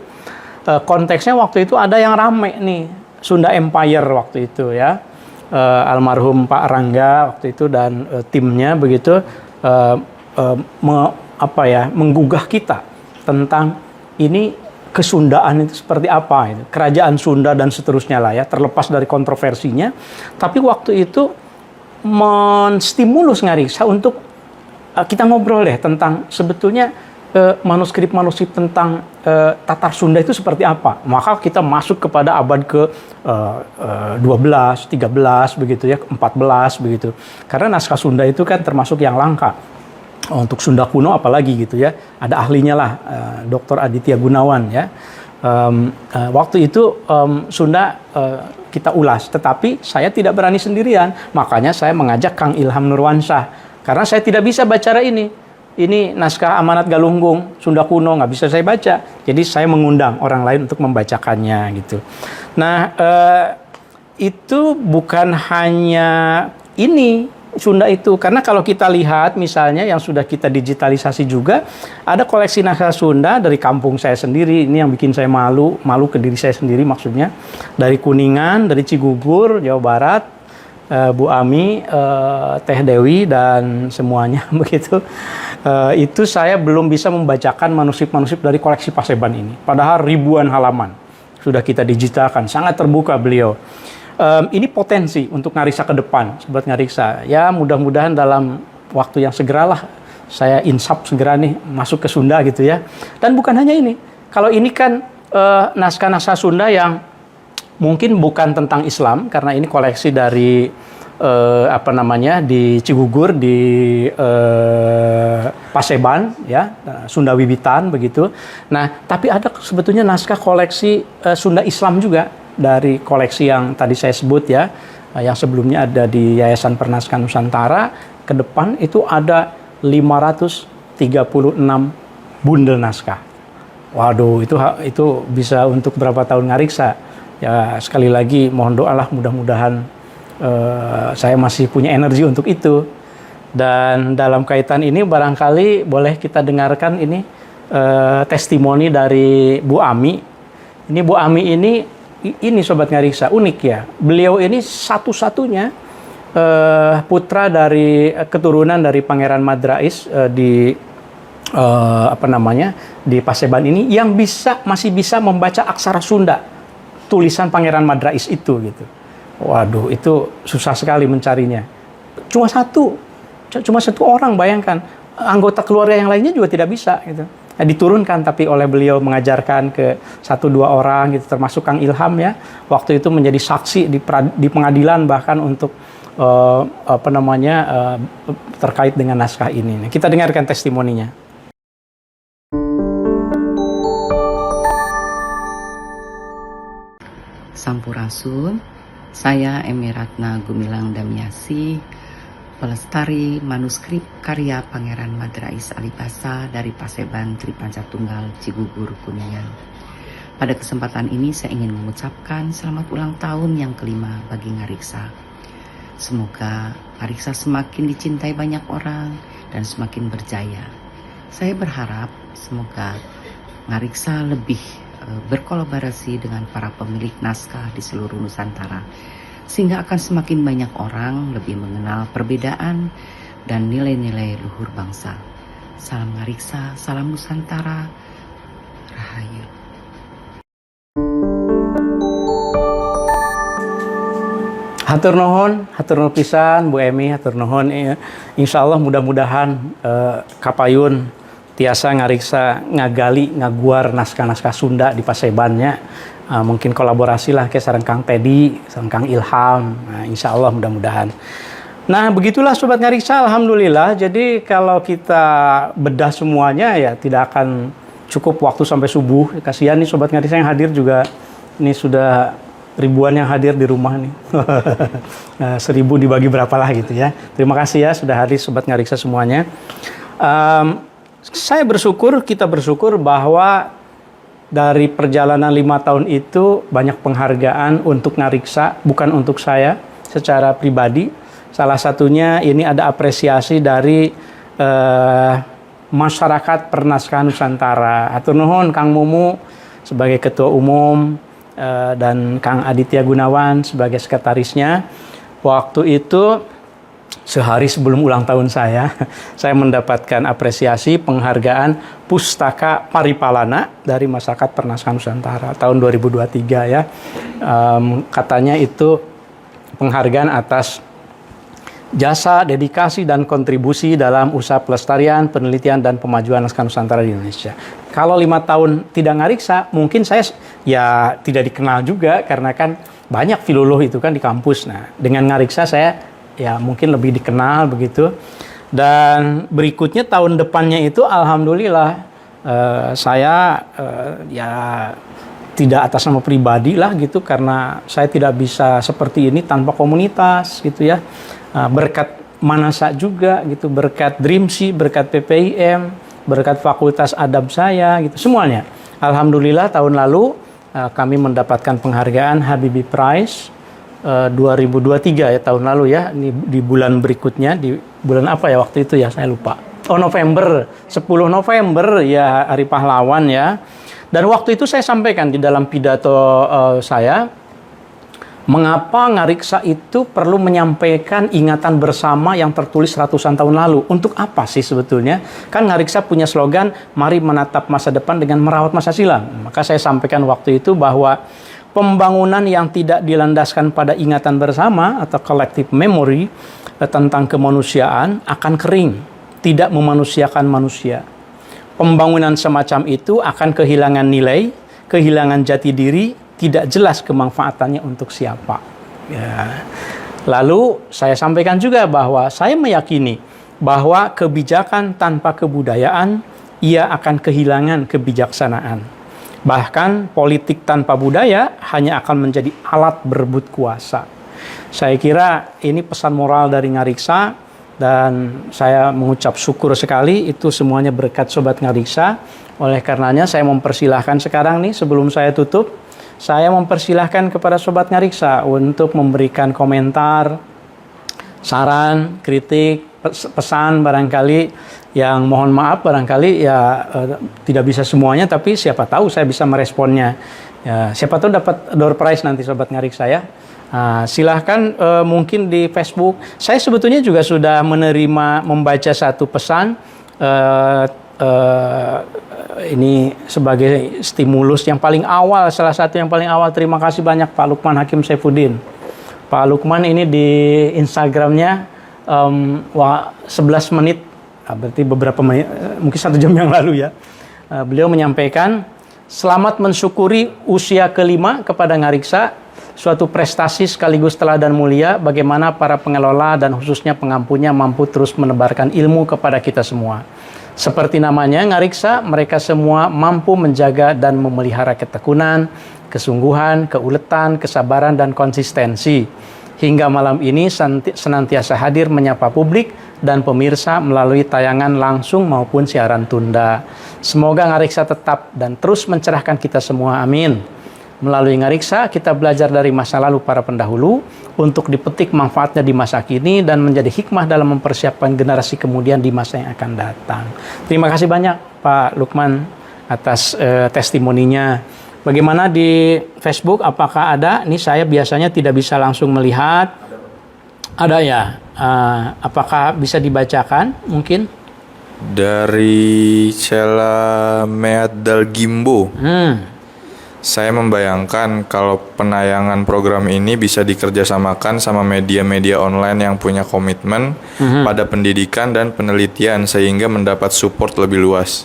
[SPEAKER 1] Konteksnya waktu itu ada yang rame nih, Sunda Empire waktu itu ya. Almarhum Pak Rangga waktu itu dan timnya begitu menggugah kita tentang ini kesundaan itu seperti apa, itu kerajaan Sunda dan seterusnya lah ya, terlepas dari kontroversinya. Tapi waktu itu menstimulus Ngariksa untuk kita ngobrol deh tentang sebetulnya manuskrip-manuskrip tentang Tatar Sunda itu seperti apa. Maka kita masuk kepada abad ke 12, 13 begitu ya, 14 begitu. Karena naskah Sunda itu kan termasuk yang langka. Untuk Sunda kuno apalagi gitu ya. Ada ahlinya lah, Dr. Aditya Gunawan ya. Waktu itu Sunda kita ulas, tetapi saya tidak berani sendirian. Makanya saya mengajak Kang Ilham Nurwansyah. Karena saya tidak bisa baca ini. Ini naskah Amanat Galunggung, Sunda kuno, nggak bisa saya baca. Jadi saya mengundang orang lain untuk membacakannya gitu. Nah, itu bukan hanya ini Sunda itu. Karena kalau kita lihat misalnya yang sudah kita digitalisasi juga, ada koleksi naskah Sunda dari kampung saya sendiri. Ini yang bikin saya malu ke diri saya sendiri maksudnya. Dari Kuningan, dari Cigugur, Jawa Barat. Bu Ami, Teh Dewi dan semuanya begitu. Itu saya belum bisa membacakan manuskrip-manuskrip dari koleksi Paseban ini. Padahal ribuan halaman sudah kita digitalkan, sangat terbuka beliau. Ini potensi untuk Ngariksa ke depan, Sobat Ngariksa. Ya mudah-mudahan dalam waktu yang segeralah saya insap segera nih masuk ke Sunda gitu ya. Dan bukan hanya ini. Kalau ini kan naskah-naskah Sunda yang mungkin bukan tentang Islam karena ini koleksi dari di Cigugur di Paseban ya, Sunda Wiwitan begitu. Nah, tapi ada sebetulnya naskah koleksi Sunda Islam juga dari koleksi yang tadi saya sebut ya, yang sebelumnya ada di Yayasan Pernaskahan Nusantara. Ke depan itu ada 536 bundel naskah. Waduh, itu bisa untuk berapa tahun Ngariksa? Ya sekali lagi mohon doalah mudah-mudahan saya masih punya energi untuk itu. Dan dalam kaitan ini barangkali boleh kita dengarkan ini testimoni dari Bu Ami. Ini Bu Ami ini Sobat Ngariksa unik ya. Beliau ini satu-satunya putra dari keturunan dari Pangeran Madrais di di Paseban ini yang masih bisa membaca aksara Sunda, tulisan Pangeran Madrais itu gitu. Waduh, itu susah sekali mencarinya. Cuma satu orang, bayangkan. Anggota keluarga yang lainnya juga tidak bisa gitu. Nah, diturunkan tapi oleh beliau mengajarkan ke 1-2 orang gitu, termasuk Kang Ilham ya. Waktu itu menjadi saksi di pengadilan bahkan untuk terkait dengan naskah ini. Nah, kita dengarkan testimoninya.
[SPEAKER 6] Sampurasun, saya Emiratna Gumilang Damiasi, pelestari manuskrip karya Pangeran Madrais Alibasa dari Paseban Tripancatunggal Cigugur Kuningan. Pada kesempatan ini saya ingin mengucapkan selamat ulang tahun yang kelima bagi Ngariksa. Semoga Ngariksa semakin dicintai banyak orang dan semakin berjaya. Saya berharap semoga Ngariksa lebih berkolaborasi dengan para pemilik naskah di seluruh Nusantara, sehingga akan semakin banyak orang lebih mengenal perbedaan dan nilai-nilai luhur bangsa. Salam Ngariksa, salam Nusantara, Rahayu.
[SPEAKER 1] Hatur nuhun pisan Bu Emi, hatur nuhun. Insya Allah mudah-mudahan kapayun tiasa Ngariksa ngagali ngaguar naskah-naskah Sunda di Pasebannya. Mungkin kolaborasi lah ke sareng Kang Teddy, sareng Kang Ilham. Nah, insya Allah mudah-mudahan. Nah, begitulah Sobat Ngariksa, alhamdulillah. Jadi kalau kita bedah semuanya ya tidak akan cukup waktu sampai subuh. Kasihan nih Sobat Ngariksa yang hadir juga. Ini sudah ribuan yang hadir di rumah nih. 1000 dibagi berapa lah gitu ya. Terima kasih ya sudah hadir Sobat Ngariksa semuanya. Kita bersyukur bahwa dari perjalanan 5 tahun itu banyak penghargaan untuk Ngariksa, bukan untuk saya secara pribadi, Salah satunya ini ada apresiasi dari masyarakat pernaskahan Nusantara. Hatur nuhun Kang Mumu sebagai ketua umum dan Kang Aditya Gunawan sebagai sekretarisnya. Waktu itu sehari sebelum ulang tahun saya mendapatkan apresiasi penghargaan Pustaka Paripalana dari masyarakat pernaskahan Nusantara tahun 2023 ya. Katanya itu penghargaan atas jasa, dedikasi, dan kontribusi dalam usaha pelestarian, penelitian, dan pemajuan naskah Nusantara di Indonesia. Kalau 5 tahun tidak ngariksa, mungkin saya ya tidak dikenal juga, karena kan banyak filolog itu kan di kampus. Nah, dengan ngariksa saya ya mungkin lebih dikenal begitu. Dan berikutnya tahun depannya itu alhamdulillah saya ya tidak atas nama pribadi lah gitu, karena saya tidak bisa seperti ini tanpa komunitas gitu ya. Berkat Manasa juga gitu, berkat Dreamsi, berkat PPIM, berkat Fakultas Adab saya gitu, semuanya. Alhamdulillah tahun lalu kami mendapatkan penghargaan Habibie Prize 2023 ya, tahun lalu ya. Ini di bulan berikutnya, di bulan apa ya waktu itu ya, saya lupa. Oh, November, 10 November ya, Hari Pahlawan ya. Dan waktu itu saya sampaikan di dalam pidato saya, mengapa ngariksa itu perlu menyampaikan ingatan bersama yang tertulis ratusan tahun lalu. Untuk apa sih sebetulnya? Kan ngariksa punya slogan, mari menatap masa depan dengan merawat masa silam. Maka saya sampaikan waktu itu bahwa pembangunan yang tidak dilandaskan pada ingatan bersama atau collective memory tentang kemanusiaan akan kering, tidak memanusiakan manusia. Pembangunan semacam itu akan kehilangan nilai, kehilangan jati diri, tidak jelas kemanfaatannya untuk siapa. Ya. Lalu saya sampaikan juga bahwa saya meyakini bahwa kebijakan tanpa kebudayaan ia akan kehilangan kebijaksanaan. Bahkan politik tanpa budaya hanya akan menjadi alat berebut kuasa. Saya kira ini pesan moral dari Ngariksa, dan saya mengucap syukur sekali itu semuanya berkat Sobat Ngariksa. Oleh karenanya saya mempersilahkan sekarang nih, sebelum saya tutup, saya mempersilahkan kepada Sobat Ngariksa untuk memberikan komentar, saran, kritik, pesan barangkali yang mohon maaf barangkali ya tidak bisa semuanya, tapi siapa tahu saya bisa meresponnya. Ya, siapa tahu dapat door prize nanti Sobat Ngariksa ya. Silahkan mungkin di Facebook. Saya sebetulnya juga sudah membaca satu pesan. Ini sebagai stimulus yang paling awal, salah satu yang paling awal. Terima kasih banyak Pak Lukman Hakim Saifuddin. Pak Lukman ini di Instagramnya 11 menit, berarti beberapa menit, mungkin 1 jam yang lalu ya. Beliau menyampaikan, selamat mensyukuri usia kelima kepada Ngariksa, suatu prestasi sekaligus teladan mulia bagaimana para pengelola dan khususnya pengampunya mampu terus menebarkan ilmu kepada kita semua. Seperti namanya, Ngariksa, mereka semua mampu menjaga dan memelihara ketekunan, kesungguhan, keuletan, kesabaran, dan konsistensi. Hingga malam ini senantiasa hadir menyapa publik dan pemirsa melalui tayangan langsung maupun siaran tunda. Semoga Ngariksa tetap dan terus mencerahkan kita semua, amin. Melalui Ngariksa, kita belajar dari masa lalu para pendahulu untuk dipetik manfaatnya di masa kini dan menjadi hikmah dalam mempersiapkan generasi kemudian di masa yang akan datang. Terima kasih banyak Pak Lukman atas testimoninya. Bagaimana di Facebook? Apakah ada? Ini saya biasanya tidak bisa langsung melihat. Ada ya? Apakah bisa dibacakan mungkin?
[SPEAKER 7] Dari Cela Mead Dal Gimbo. Saya membayangkan kalau penayangan program ini bisa dikerjasamakan sama media-media online yang punya komitmen pada pendidikan dan penelitian sehingga mendapat support lebih luas.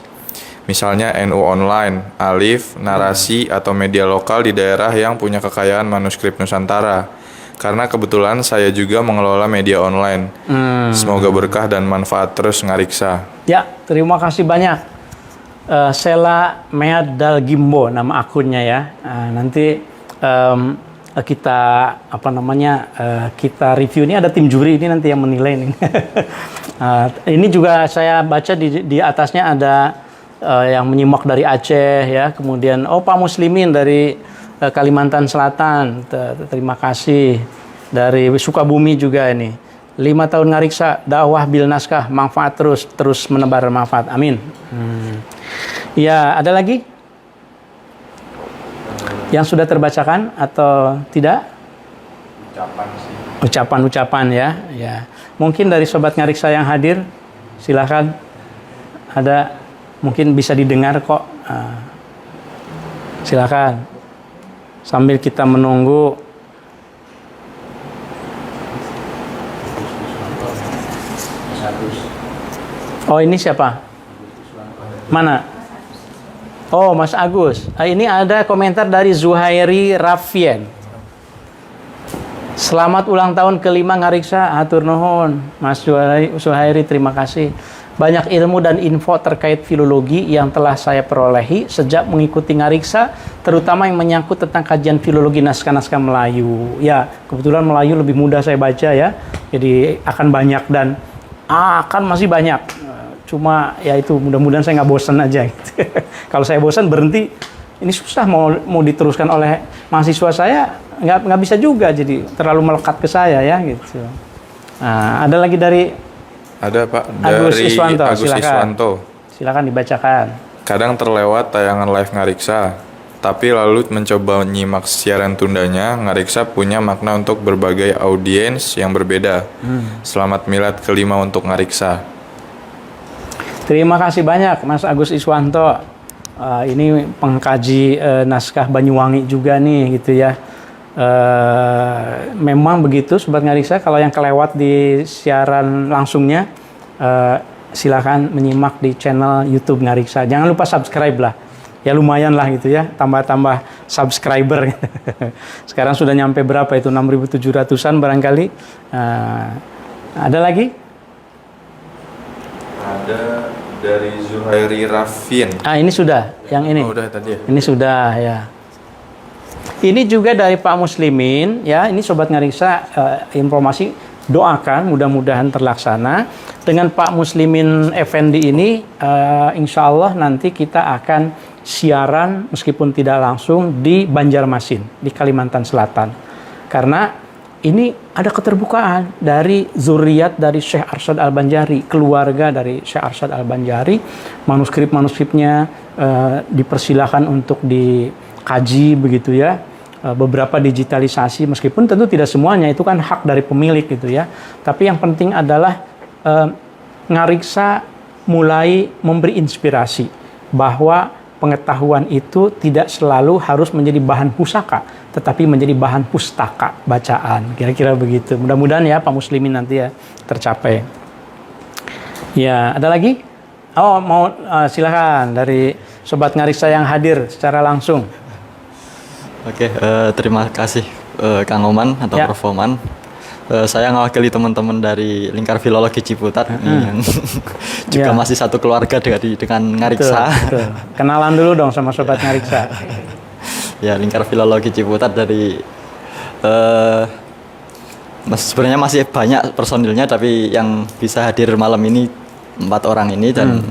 [SPEAKER 7] Misalnya NU Online, Alif, Narasi, atau media lokal di daerah yang punya kekayaan manuskrip Nusantara. Karena kebetulan saya juga mengelola media online. Semoga berkah dan manfaat terus Ngariksa.
[SPEAKER 1] Ya, terima kasih banyak. Cela Mead Dal Gimbo nama akunnya ya. Nanti kita kita review. Ini ada tim juri ini nanti yang menilai ini. Ini juga saya baca di atasnya ada yang menyimak dari Aceh ya, kemudian Pak Muslimin dari Kalimantan Selatan, terima kasih, dari Sukabumi juga ini. 5 tahun ngariksa, dakwah bil naskah, manfaat terus menebar manfaat. Amin. Ya, ada lagi yang sudah terbacakan atau tidak? Ucapan-ucapan ya. Ya. Mungkin dari sobat ngariksa yang hadir, silakan. Ada, mungkin bisa didengar kok. Silakan. Sambil kita menunggu. Oh, ini siapa? Mana? Oh, Mas Agus. Ini ada komentar dari Zuhairi Rafien. Selamat ulang tahun ke-5 ngariksa, hatur nuhun. Mas Zuhairi, terima kasih. Banyak ilmu dan info terkait filologi yang telah saya perolehi sejak mengikuti ngariksa, terutama yang menyangkut tentang kajian filologi naskah-naskah Melayu. Ya, kebetulan Melayu lebih mudah saya baca ya. Jadi akan banyak dan akan masih banyak. Cuma ya itu, mudah-mudahan saya nggak bosan aja gitu. Kalau saya bosan berhenti, ini susah mau diteruskan oleh mahasiswa saya, nggak bisa juga, jadi terlalu melekat ke saya ya gitu. Nah, ada lagi dari
[SPEAKER 7] Pak,
[SPEAKER 1] Agus
[SPEAKER 7] dari
[SPEAKER 1] Iswanto.
[SPEAKER 7] Agus Iswanto.
[SPEAKER 1] Silakan dibacakan.
[SPEAKER 7] Kadang terlewat tayangan live ngariksa, tapi lalu mencoba menyimak siaran tundanya. Ngariksa punya makna untuk berbagai audiens yang berbeda. Selamat milad ke-5 untuk ngariksa.
[SPEAKER 1] Terima kasih banyak Mas Agus Iswanto. Ini pengkaji naskah Banyuwangi juga nih gitu ya. Memang begitu sobat ngariksa, kalau yang kelewat di siaran langsungnya silakan menyimak di channel YouTube ngariksa. Jangan lupa subscribe lah. Ya lumayan lah gitu ya, tambah-tambah subscriber. Sekarang sudah nyampe berapa itu, 6.700-an barangkali. Ada lagi?
[SPEAKER 7] Ada dari Zuhairi Rafin.
[SPEAKER 1] Ini sudah, yang ini.
[SPEAKER 7] Oh, udah tadi ya.
[SPEAKER 1] Ini sudah ya. Ini juga dari Pak Muslimin ya. Ini sobat ngariksa, informasi, doakan mudah-mudahan terlaksana. Dengan Pak Muslimin Effendi ini insya Allah nanti kita akan siaran meskipun tidak langsung di Banjarmasin di Kalimantan Selatan. Karena ini ada keterbukaan dari zuriat dari Syekh Arsyad Al-Banjari, keluarga dari Syekh Arsyad Al-Banjari. Manuskrip-manuskripnya dipersilakan untuk dikaji begitu ya. Beberapa digitalisasi, meskipun tentu tidak semuanya, itu kan hak dari pemilik gitu ya. Tapi yang penting adalah ngariksa mulai memberi inspirasi bahwa pengetahuan itu tidak selalu harus menjadi bahan pusaka, tetapi menjadi bahan pustaka bacaan. Kira-kira begitu. Mudah-mudahan ya Pak Muslimin nanti ya tercapai. Ya, ada lagi? Oh, mau silakan dari sobat ngariksa yang hadir secara langsung.
[SPEAKER 8] Oke, terima kasih Kang Oman atau Prof. Oman. Saya ngawakili teman-teman dari Lingkar Filologi Ciputat yang juga masih satu keluarga dengan ngariksa.
[SPEAKER 1] Betul. Kenalan dulu dong sama sobat ngariksa.
[SPEAKER 8] Ya, Lingkar Filologi Ciputat dari sebenarnya masih banyak personilnya, tapi yang bisa hadir malam ini 4 orang ini, dan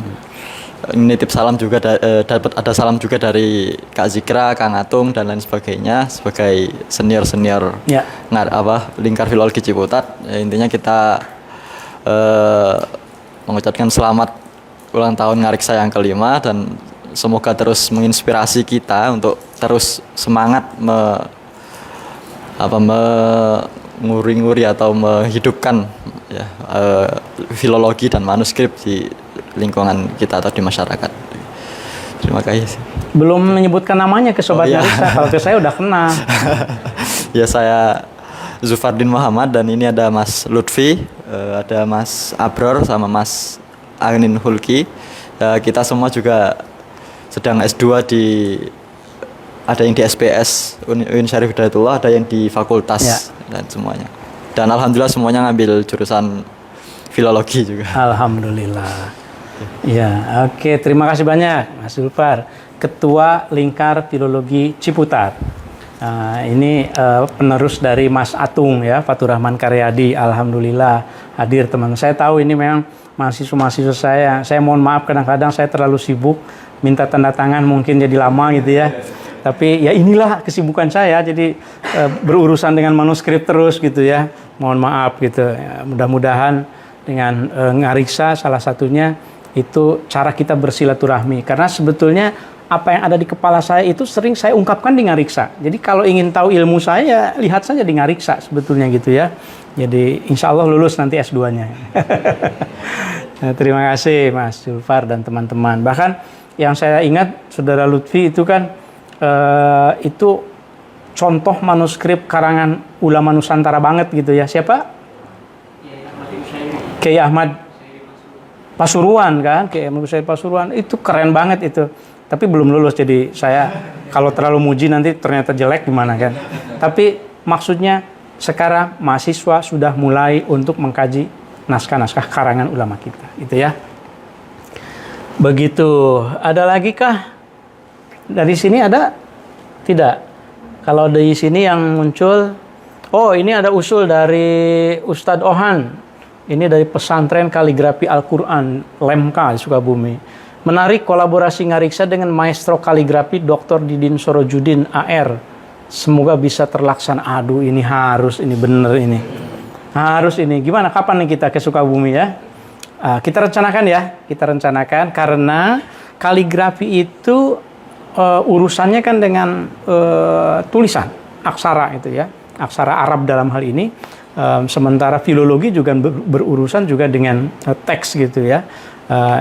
[SPEAKER 8] nitip salam juga, dapat ada salam juga dari Kak Zikra, Kang Atung dan lain sebagainya sebagai senior Lingkar Filologi Ciputat. Intinya kita mengucapkan selamat ulang tahun ngariksa yang ke-5 dan semoga terus menginspirasi kita untuk terus semangat menguri-nguri atau menghidupkan ya, filologi dan manuskrip di lingkungan kita atau di masyarakat. Terima kasih.
[SPEAKER 1] Belum menyebutkan namanya ke sobat ngariksa. Kalau ke saya udah kenal.
[SPEAKER 8] Ya, saya Zufardin Muhammad dan ini ada Mas Lutfi, ada Mas Abror sama Mas Angin Hulki. Kita semua juga sedang S2 ada yang di SPS UIN Syarif Hidayatullah, ada yang di fakultas dan semuanya. Dan alhamdulillah semuanya ngambil jurusan filologi juga.
[SPEAKER 1] Alhamdulillah. Ya, oke. Terima kasih banyak Mas Zulfar, Ketua Lingkar Filologi Ciputat. Ini penerus dari Mas Atung ya, Fatur Rahman Karyadi. Alhamdulillah hadir teman. Saya tahu ini memang mahasiswa saya. Saya mohon maaf kadang-kadang saya terlalu sibuk, minta tanda tangan mungkin jadi lama gitu ya. Tapi ya inilah kesibukan saya, jadi berurusan dengan manuskrip terus gitu ya. Mohon maaf gitu. Ya, mudah-mudahan dengan ngariksa salah satunya itu cara kita bersilaturahmi. Karena sebetulnya apa yang ada di kepala saya itu sering saya ungkapkan di ngariksa. Jadi kalau ingin tahu ilmu saya, lihat saja di ngariksa sebetulnya gitu ya. Jadi insya Allah lulus nanti S2-nya. Nah, terima kasih Mas Zulfar dan teman-teman. Bahkan yang saya ingat Saudara Lutfi itu kan itu contoh manuskrip karangan ulama Nusantara banget gitu ya. Siapa? Kiai Ahmad Pasuruan kan, Kiai Ahmad Pasuruan itu keren banget itu. Tapi belum lulus, jadi saya kalau terlalu muji nanti ternyata jelek gimana kan. Tapi maksudnya sekarang mahasiswa sudah mulai untuk mengkaji naskah-naskah karangan ulama kita, gitu ya. Begitu. Ada lagi kah? Dari sini ada? Tidak. Kalau dari sini yang muncul, oh ini ada usul dari Ustadz Ohan. Ini dari pesantren kaligrafi Al-Quran, Lemka di Sukabumi. Menarik kolaborasi ngariksa dengan maestro kaligrafi Dr. Didin Sorojudin AR. Semoga bisa terlaksana. Aduh ini harus, ini bener ini. Harus ini. Gimana, kapan nih kita ke Sukabumi ya? Kita rencanakan ya. Kita rencanakan karena kaligrafi itu urusannya kan dengan tulisan, aksara itu ya. Aksara Arab dalam hal ini. Sementara filologi juga berurusan juga dengan teks gitu ya.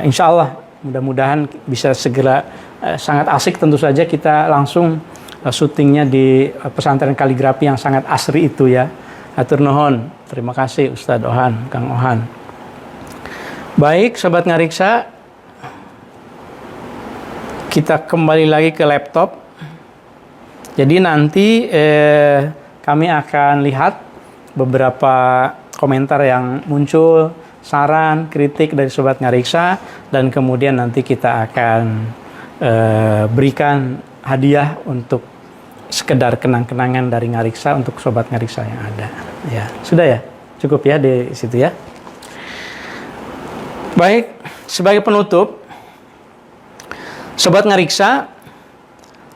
[SPEAKER 1] Insya Allah mudah-mudahan bisa segera, sangat asik tentu saja kita langsung syutingnya di pesantren kaligrafi yang sangat asri itu ya. Atur nuhun. Terima kasih Ustadz Ohan, Kang Ohan. Baik, Sobat Ngariksa, kita kembali lagi ke laptop. Jadi nanti kami akan lihat beberapa komentar yang muncul, saran, kritik dari Sobat Ngariksa, dan kemudian nanti kita akan berikan hadiah untuk sekedar kenang-kenangan dari Ngariksa untuk Sobat Ngariksa yang ada. Ya, sudah ya? Cukup ya di situ ya? Baik, sebagai penutup, Sobat Ngariksa,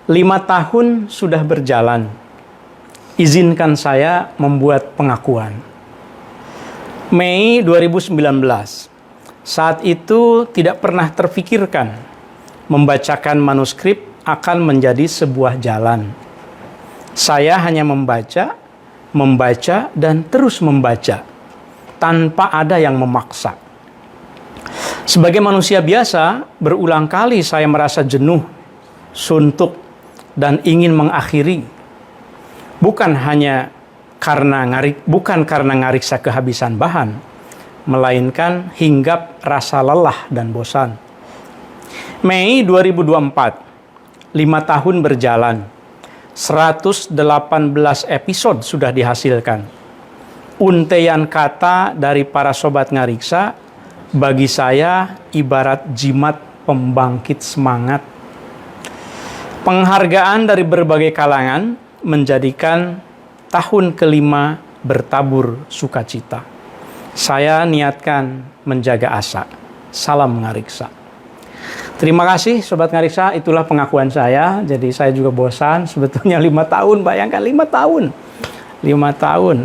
[SPEAKER 1] 5 tahun sudah berjalan. Izinkan saya membuat pengakuan. Mei 2019, saat itu tidak pernah terfikirkan membacakan manuskrip akan menjadi sebuah jalan. Saya hanya membaca, dan terus membaca, tanpa ada yang memaksa. Sebagai manusia biasa, berulang kali saya merasa jenuh, suntuk, dan ingin mengakhiri. Bukan karena ngariksa kehabisan bahan, melainkan hinggap rasa lelah dan bosan. Mei 2024, 5 tahun berjalan, 118 episode sudah dihasilkan. Untaian kata dari para Sobat Ngariksa bagi saya ibarat jimat pembangkit semangat. Penghargaan dari berbagai kalangan menjadikan tahun kelima bertabur sukacita. Saya niatkan menjaga asa. Salam Ngariksa. Terima kasih Sobat Ngariksa, itulah pengakuan saya. Jadi saya juga bosan, sebetulnya 5 tahun, bayangkan 5 tahun. 5 tahun,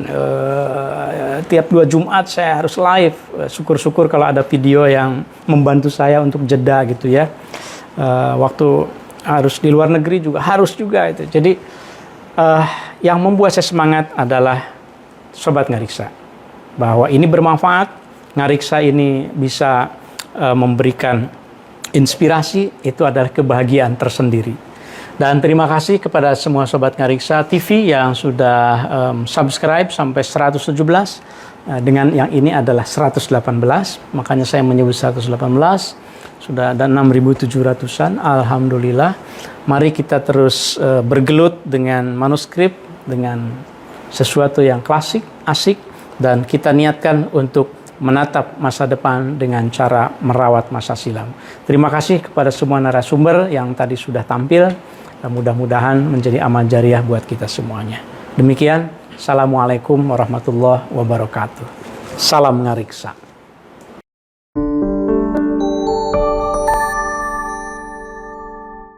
[SPEAKER 1] tiap 2 Jumat saya harus live. Syukur-syukur kalau ada video yang membantu saya untuk jeda gitu ya. Waktu harus di luar negeri juga harus juga itu. Jadi yang membuat saya semangat adalah Sobat Ngariksa. Bahwa ini bermanfaat, Ngariksa ini bisa memberikan inspirasi, itu adalah kebahagiaan tersendiri. Dan terima kasih kepada semua Sobat Ngariksa TV yang sudah subscribe sampai 117. Dengan yang ini adalah 118, makanya saya menyebut 118. Sudah ada 6.700-an, Alhamdulillah. Mari kita terus bergelut dengan manuskrip, dengan sesuatu yang klasik, asik, dan kita niatkan untuk menatap masa depan dengan cara merawat masa silam. Terima kasih kepada semua narasumber yang tadi sudah tampil. Mudah-mudahan menjadi amal jariah buat kita semuanya. Demikian, Assalamualaikum warahmatullahi wabarakatuh. Salam Ngariksa.